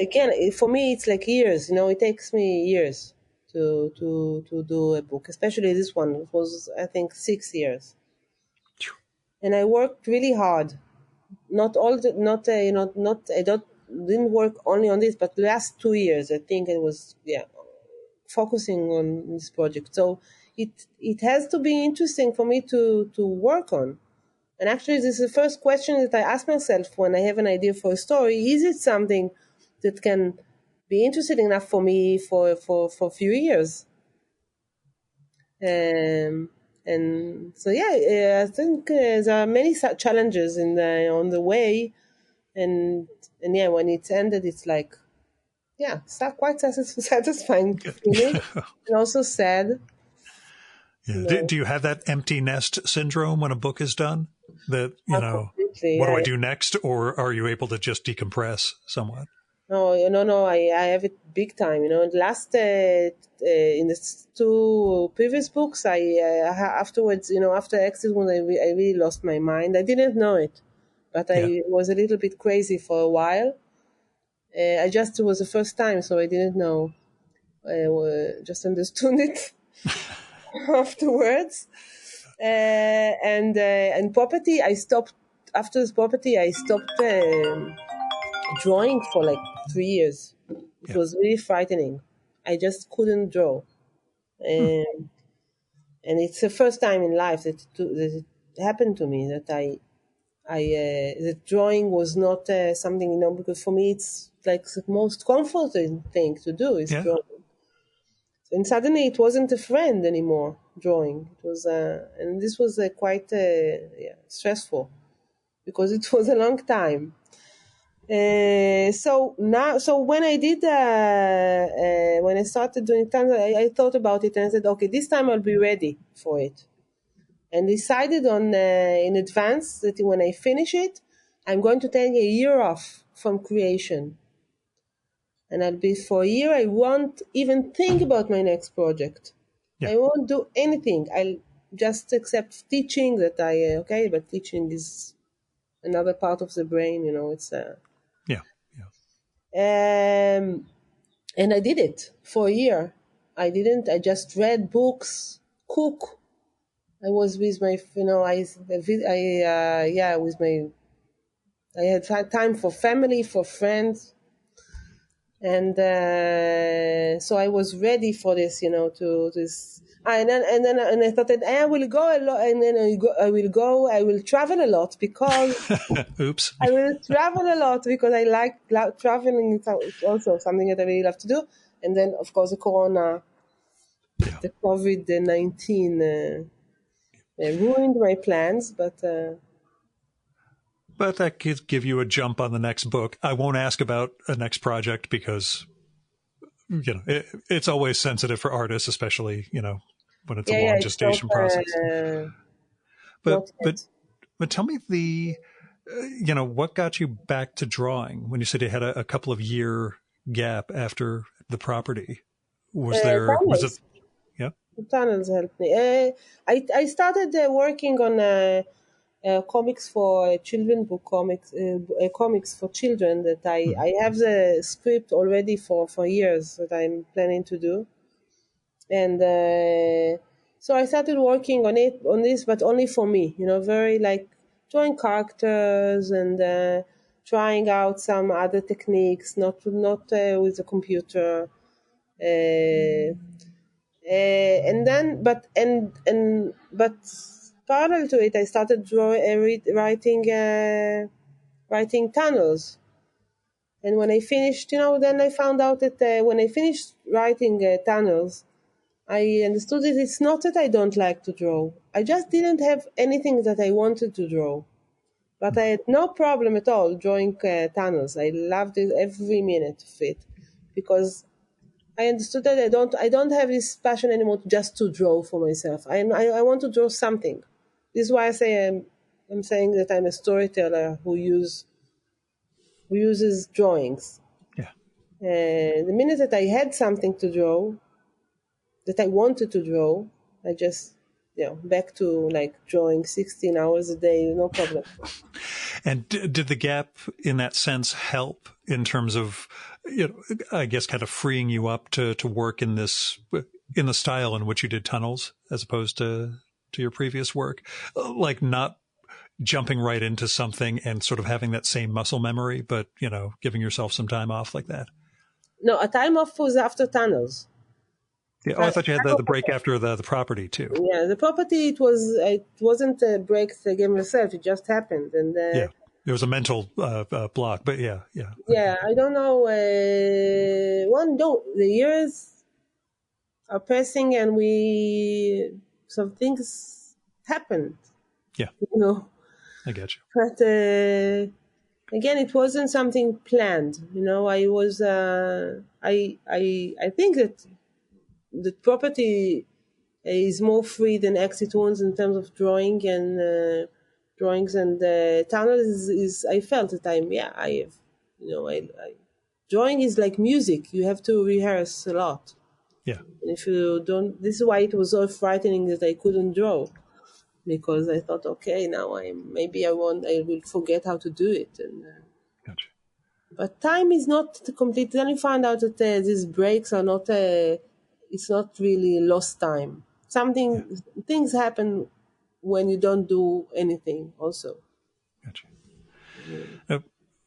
Again, for me, it's like years. It takes me years to do a book, especially this one. It was, I think, 6 years, and I worked really hard. Didn't work only on this, but the last 2 years, I think it was, focusing on this project. So it has to be interesting for me to work on. And actually, this is the first question that I ask myself when I have an idea for a story. Is it something that can be interesting enough for me for a few years? And so, I think there are many challenges on the way. And when it's ended, it's like, it's quite satisfying feeling, and also sad. Yeah. Do you have that empty nest syndrome when a book is done? That what do I do next, or are you able to just decompress somewhat? No. I have it big time. In the 2 previous books, afterwards, after Exit, when I really lost my mind. I didn't know it, but I was a little bit crazy for a while. It was the first time, so I didn't know. I just understood it afterwards. And property, I stopped. After this property, I stopped drawing for like 3 years. It was really frightening. I just couldn't draw. And it's the first time in life that it happened to me, that the drawing was not something, because for me it's like the most comforting thing to do is drawing. And suddenly it wasn't a friend anymore, drawing. It was, and this was quite stressful, because it was a long time. So when I did, when I started doing tons, I thought about it and I said, okay, this time I'll be ready for it. And decided on in advance that when I finish it, I'm going to take a year off from creation. And I'll be for a year. I won't even think about my next project. I won't do anything. I'll just accept teaching that but teaching is another part of the brain. It's and I did it for a year. I just read books, cook. I was with my, I had time for family, for friends. And so I was ready for this, to this. And I thought that I will go a lot, and then I will travel a lot, because oops, I will travel a lot because I like traveling. It's also something that I really love to do. And then, of course, the Corona, the COVID-19 ruined my plans, but that could give you a jump on the next book. I won't ask about a next project because, it's always sensitive for artists, especially, when it's a long gestation process. But tell me what got you back to drawing when you said you had a couple of year gap after the property? Was it? Yeah. Tunnels helped me. I started working on comics for children, book comics, comics for children that I have the script already for years that I'm planning to do. And so I started working on this, but only for me, very like drawing characters and trying out some other techniques, not with the computer. And then, but parallel to it, I started writing tunnels. And when I finished, then I found out that when I finished writing Tunnels, I understood that it's not that I don't like to draw. I just didn't have anything that I wanted to draw. But I had no problem at all drawing tunnels. I loved it every minute of it, because I understood that I don't have this passion anymore just to draw for myself. I want to draw something. This is why I say I'm saying that I'm a storyteller who uses drawings. Yeah. The minute that I had something to draw, that I wanted to draw, I just back to like drawing 16 hours a day, no problem. And did the gap in that sense help in terms of, I guess, kind of freeing you up to work in the style in which you did Tunnels as opposed to your previous work? Like not jumping right into something and sort of having that same muscle memory, but, giving yourself some time off like that? No, a time off was after Tunnels. Yeah. Oh, I thought you had the break after the property too. Yeah, the property, it wasn't a break the game itself. It just happened, and yeah, there was a mental block. But yeah. Yeah, I don't know. The years are passing, and some things happened. Yeah, I get you. But again, it wasn't something planned. I was. I think that the property is more free than Exit Wounds in terms of drawings, and Tunnel is I felt that I have, drawing is like music. You have to rehearse a lot. Yeah. And if you don't, this is why it was so frightening that I couldn't draw, because I thought, okay, now I will forget how to do it. And gotcha. But time is not complete. Then you find out that these breaks are not. It's not really lost time. Things happen when you don't do anything also. Gotcha.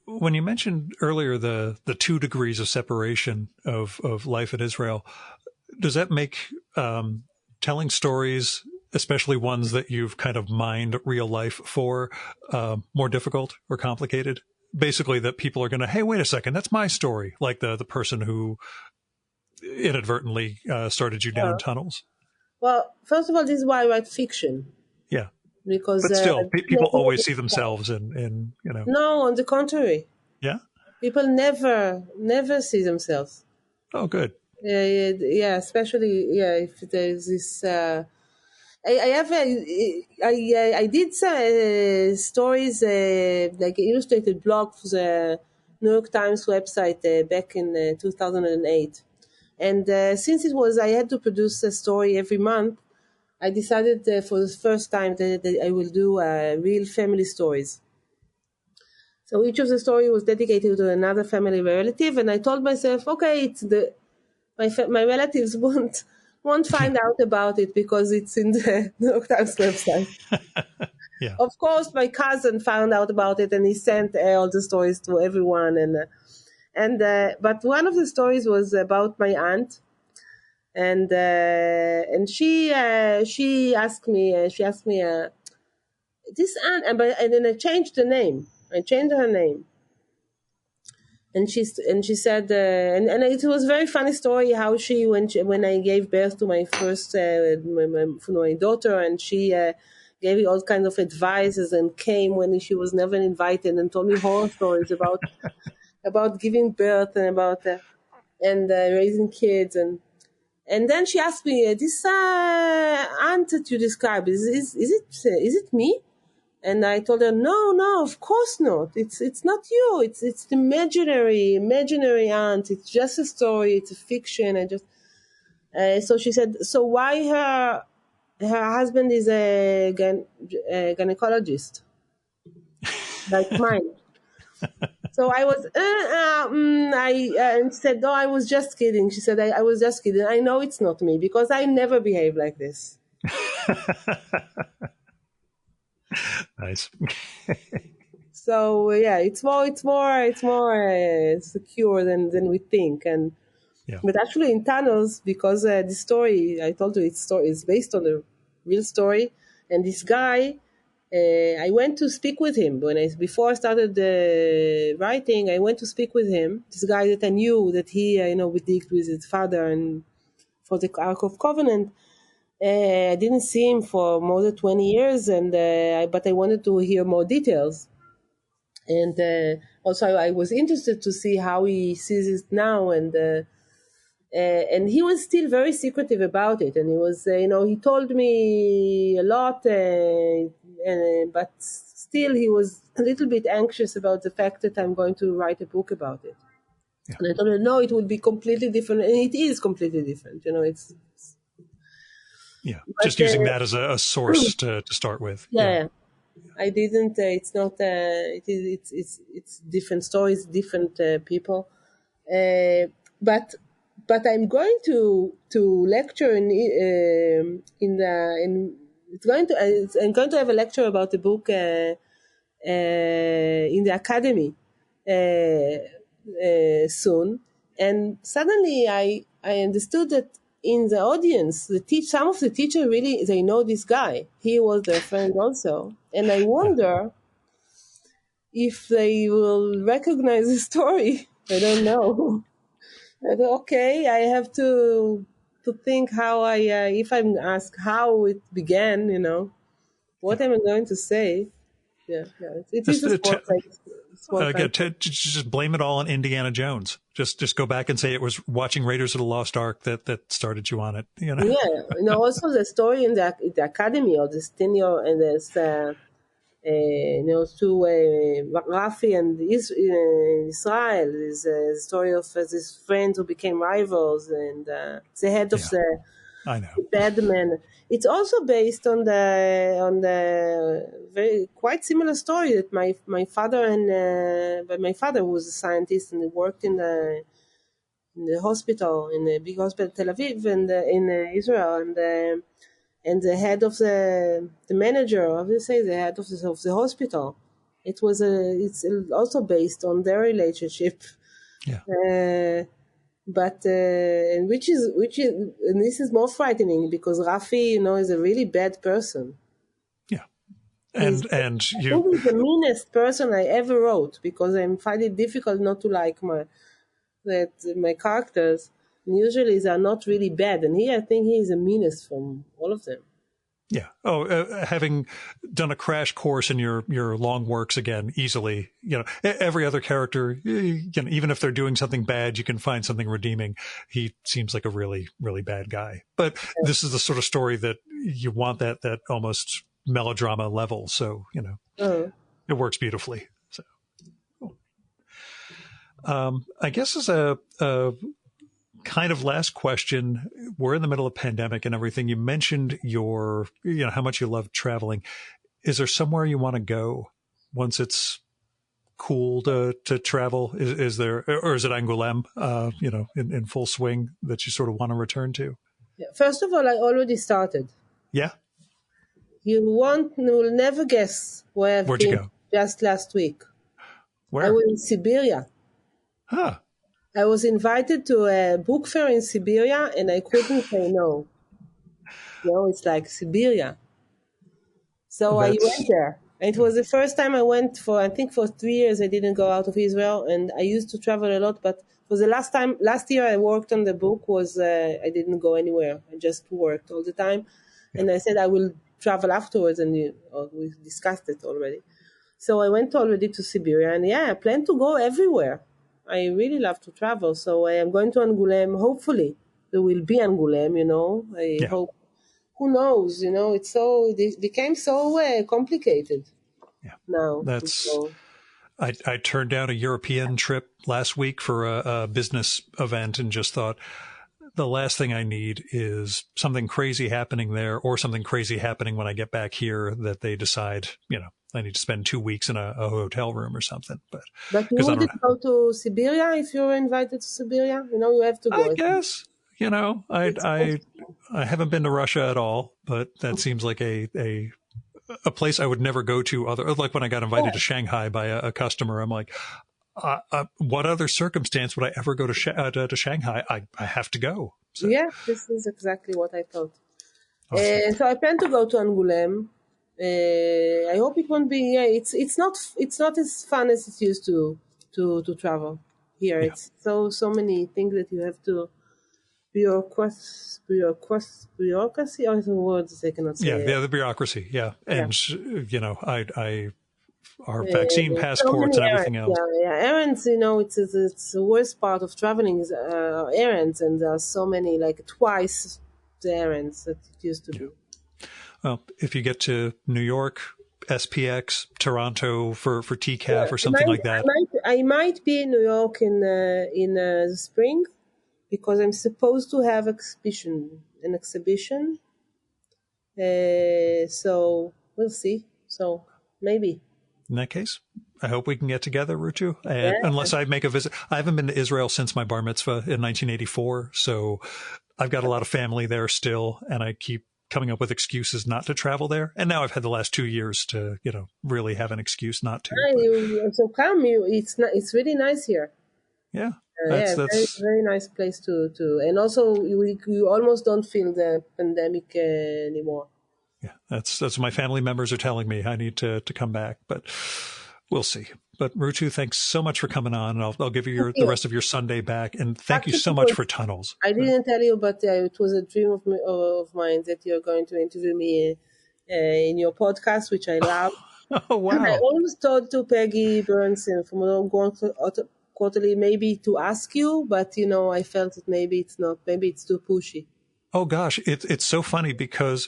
When you mentioned earlier the 2 degrees of separation of life in Israel, does that make telling stories, especially ones that you've kind of mined real life for, more difficult or complicated? Basically that people are going to, hey, wait a second, that's my story. Like the person who inadvertently started you down Tunnels. Well, first of all, this is why I write fiction. Yeah. Because but still, people always see themselves in. No, on the contrary. Yeah. People never see themselves. Oh, good. Yeah, especially if there's this. I did some stories like illustrated blog for the New York Times website back in 2008, and since I had to produce a story every month, I decided for the first time that I will do real family stories. So each of the story was dedicated to another family relative, and I told myself, okay, my relatives won't find out about it because it's in the New York Times website. Yeah. Of course, my cousin found out about it, and he sent all the stories to everyone. But one of the stories was about my aunt, and she asked me this aunt, and then I changed the name. I changed her name. And she said, and it was a very funny story how when I gave birth to my first my daughter, and she gave me all kinds of advices and came when she was never invited and told me horror stories about giving birth and about raising kids, and then she asked me, this aunt that you described, is it me? And I told her, no, of course not. It's not you. It's the imaginary aunt. It's just a story. It's a fiction. So she said, so why her husband is a gynecologist like mine? So I was, and said, no, I was just kidding. She said, I was just kidding. I know it's not me because I never behave like this. Nice. So yeah, it's more secure than we think, but actually in Tunnels, because the story I told you, its story is based on a real story, and this guy I went to speak with him before I started writing. I went to speak with him. This guy that I knew that he, predict with his father and for the Ark of Covenant. I didn't see him for more than 20 years, but I wanted to hear more details. And also, I was interested to see how he sees it now, and he was still very secretive about it. And he was, he told me a lot, but still he was a little bit anxious about the fact that I'm going to write a book about it. Yeah. And I told him, no, it would be completely different, and it is completely different. It's yeah, just using that as a source to start with. Yeah. I didn't. It's not. It's different stories, different people. But I'm going to lecture I'm going to have a lecture about the book in the academy soon. And suddenly I understood that in the audience, some of the teachers really, they know this guy. He was their friend also. And I wonder if they will recognize the story. I don't know. Okay, I have to think how if I'm asked how it began, what am I going to say? Yeah. It is a sport. Just blame it all on Indiana Jones. Just go back and say it was watching Raiders of the Lost Ark that started you on it. Yeah. Also the story in the academy of the senior and there's to Rafi and Israel is a story of these friends who became rivals and the head of the bad man. It's also based on the very quite similar story that my father but my father was a scientist and he worked in the hospital, in the big hospital Tel Aviv and in Israel, and the head of the manager, obviously the head of the hospital. It's also based on their relationship. Yeah. But and which is and this is more frightening because Rafi, is a really bad person. Yeah, and you. He's the meanest person I ever wrote because I find it difficult not to like my characters. And usually they are not really bad, and here I think he is the meanest from all of them. Yeah. Having done a crash course in your long works again, easily, every other character, even if they're doing something bad, you can find something redeeming. He seems like a really, really bad guy. But this is the sort of story that you want that almost melodrama level. So, it works beautifully. So, cool. I guess as a kind of last question, we're in the middle of pandemic and everything. You mentioned how much you love traveling. Is there somewhere you want to go once it's cool to travel? Is there, or is it Angoulême, in full swing that you sort of want to return to? Yeah. First of all, I already started. Yeah. You will never guess where I've Where'd been you go? Just last week. Where? I was in Siberia. Huh. I was invited to a book fair in Siberia, and I couldn't say no. It's like Siberia. So I went there. It was the first time I went for 3 years. I didn't go out of Israel, and I used to travel a lot. But for the last year I worked on the book I didn't go anywhere. I just worked all the time. Yeah. And I said I will travel afterwards, and we discussed it already. So I went already to Siberia, and I plan to go everywhere. I really love to travel, so I am going to Angoulême. Hopefully, there will be Angoulême. I hope. Who knows? It became so complicated. Yeah. Now I turned down a European trip last week for a business event, and just thought the last thing I need is something crazy happening there, or something crazy happening when I get back here that they decide, I need to spend 2 weeks in a hotel room or something. But you wouldn't go to Siberia if you were invited to Siberia? You have to go. I guess, I haven't been to Russia at all, but that seems like a place I would never go to like when I got invited to Shanghai by a customer. I'm like, what other circumstance would I ever go to Shanghai? I have to go. So. Yeah, this is exactly what I thought. Awesome. So I plan to go to Angoulême. I hope it won't be. Yeah, it's not as fun as it used to travel here. Yeah. It's so many things that you have to bureaucracy. Or the words I cannot Yeah, say. the bureaucracy. Yeah. Yeah. And, our vaccine So passports many and everything errands. else. Yeah, yeah, errands. It's the worst part of traveling is errands, and there are so many, like twice the errands that it used to be. Well, if you get to New York, SPX, Toronto for Yeah, TCAF or something like that. I might be in New York in the spring because I'm supposed to have an exhibition. So we'll see. So maybe. In that case, I hope we can get together, Rutu. And Yeah. unless I make a visit, I haven't been to Israel since my bar mitzvah in 1984. So I've got a lot of family there still, and I keep coming up with excuses not to travel there. And now I've had the last 2 years to, really have an excuse not to. But So come, it's really nice here. yeah, Yeah, very that's very nice place and also you almost don't feel the pandemic anymore. yeah, that's what my family members are telling me. I need to come back, but we'll see. But Rutu, thanks so much for coming on. And I'll give you the rest of your Sunday back. And thank you Actually, so much for Tunnels. I didn't tell you, but it was a dream of mine that you're going to interview me in your podcast, which I love. Oh, And I wow. always thought to Peggy Burnson from Quarterly maybe to ask you, but I felt that maybe it's not, maybe it's too pushy. Oh gosh, it's so funny because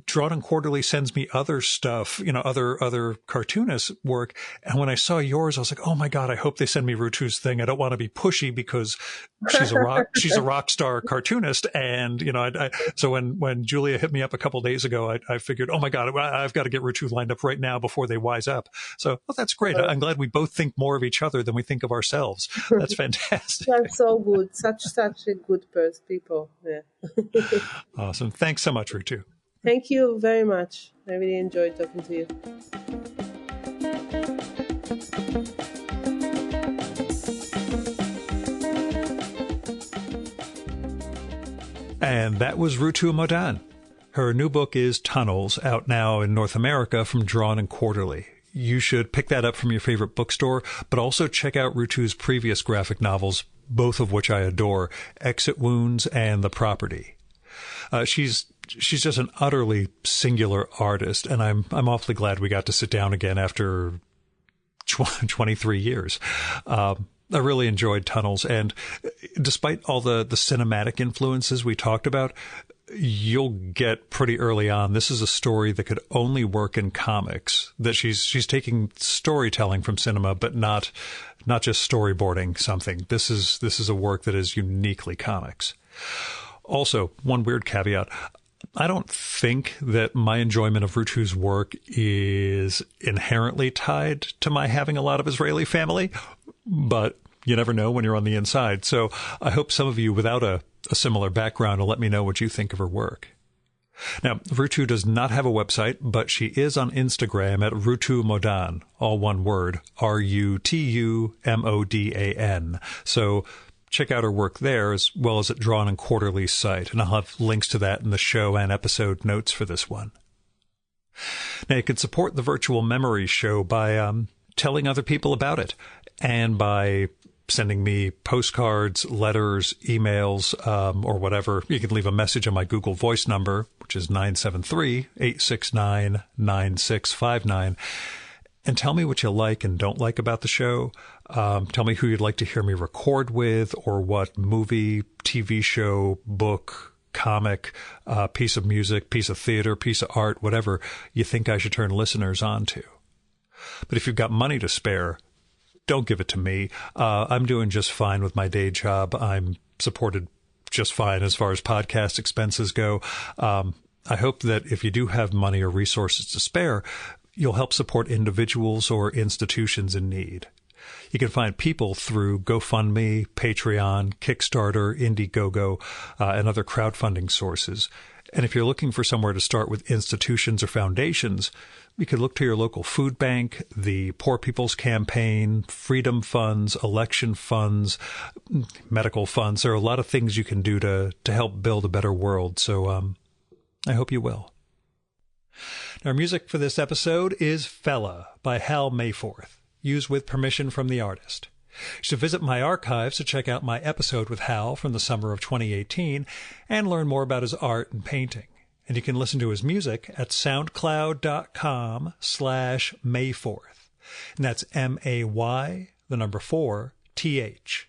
Drawn and Quarterly sends me other stuff, other cartoonist work. And when I saw yours, I was like, oh my God, I hope they send me Rutu's thing. I don't want to be pushy because she's a rock star cartoonist. And, so when Julia hit me up a couple of days ago, I figured, oh my God, I've got to get Rutu lined up right now before they wise up. So, well, that's great. I'm glad we both think more of each other than we think of ourselves. That's fantastic. That's so good. Such a good people. Yeah. Awesome. Thanks so much, Rutu. Thank you very much. I really enjoyed talking to you. And that was Rutu Modan. Her new book is Tunnels, out now in North America from Drawn and Quarterly. You should pick that up from your favorite bookstore, but also check out Rutu's previous graphic novels, both of which I adore, Exit Wounds and The Property. She's just an utterly singular artist, and I'm awfully glad we got to sit down again after 23 years. I really enjoyed Tunnels, and despite all the cinematic influences we talked about, you'll get pretty early on, this is a story that could only work in comics, that she's taking storytelling from cinema, but not just storyboarding something. This is a work that is uniquely comics. Also, one weird caveat. I don't think that my enjoyment of Rutu's work is inherently tied to my having a lot of Israeli family, but you never know when you're on the inside. So I hope some of you without a similar background will let me know what you think of her work. Now, Rutu does not have a website, but she is on Instagram at Rutu Modan, all one word, RUTUMODAN. So check out her work there, as well as at Drawn and Quarterly's site, and I'll have links to that in the show and episode notes for this one. Now, you can support the Virtual Memories Show by telling other people about it, and by sending me postcards, letters, emails, or whatever. You can leave a message on my Google Voice number, which is 973-869-9659. And tell me what you like and don't like about the show. Tell me who you'd like to hear me record with, or what movie, TV show, book, comic, piece of music, piece of theater, piece of art, whatever you think I should turn listeners on to. But if you've got money to spare, don't give it to me. I'm doing just fine with my day job. I'm supported just fine as far as podcast expenses go. I hope that if you do have money or resources to spare, you'll help support individuals or institutions in need. You can find people through GoFundMe, Patreon, Kickstarter, Indiegogo, and other crowdfunding sources. And if you're looking for somewhere to start with institutions or foundations, you could look to your local food bank, the Poor People's Campaign, Freedom Funds, election funds, medical funds. There are a lot of things you can do to help build a better world. So I hope you will. Our music for this episode is Fella by Hal Mayforth, used with permission from the artist. You should visit my archives to check out my episode with Hal from the summer of 2018 and learn more about his art and painting. And you can listen to his music at soundcloud.com/Mayforth. And that's MAY4TH.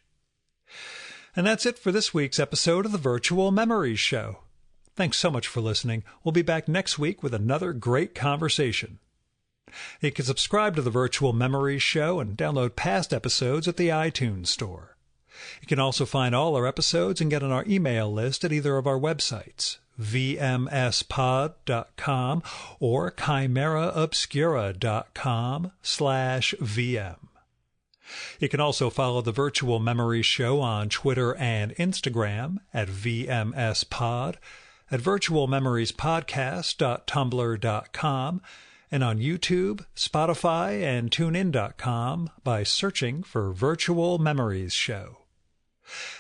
And that's it for this week's episode of the Virtual Memories Show. Thanks so much for listening. We'll be back next week with another great conversation. You can subscribe to the Virtual Memories Show and download past episodes at the iTunes Store. You can also find all our episodes and get on our email list at either of our websites, vmspod.com or chimeraobscura.com/VM. You can also follow the Virtual Memories Show on Twitter and Instagram at VMSPod, at virtualmemoriespodcast.tumblr.com, and on YouTube, Spotify, and TuneIn.com by searching for Virtual Memories Show.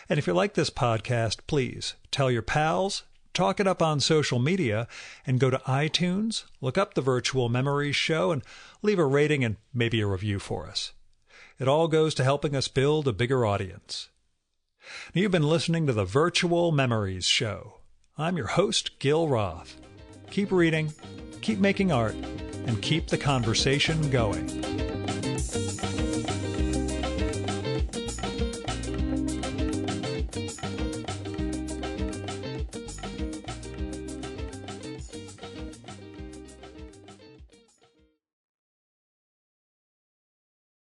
And if you like this podcast, please tell your pals, talk it up on social media, and go to iTunes, look up the Virtual Memories Show, and leave a rating and maybe a review for us. It all goes to helping us build a bigger audience. Now, you've been listening to the Virtual Memories Show. I'm your host, Gil Roth. Keep reading, keep making art, and keep the conversation going.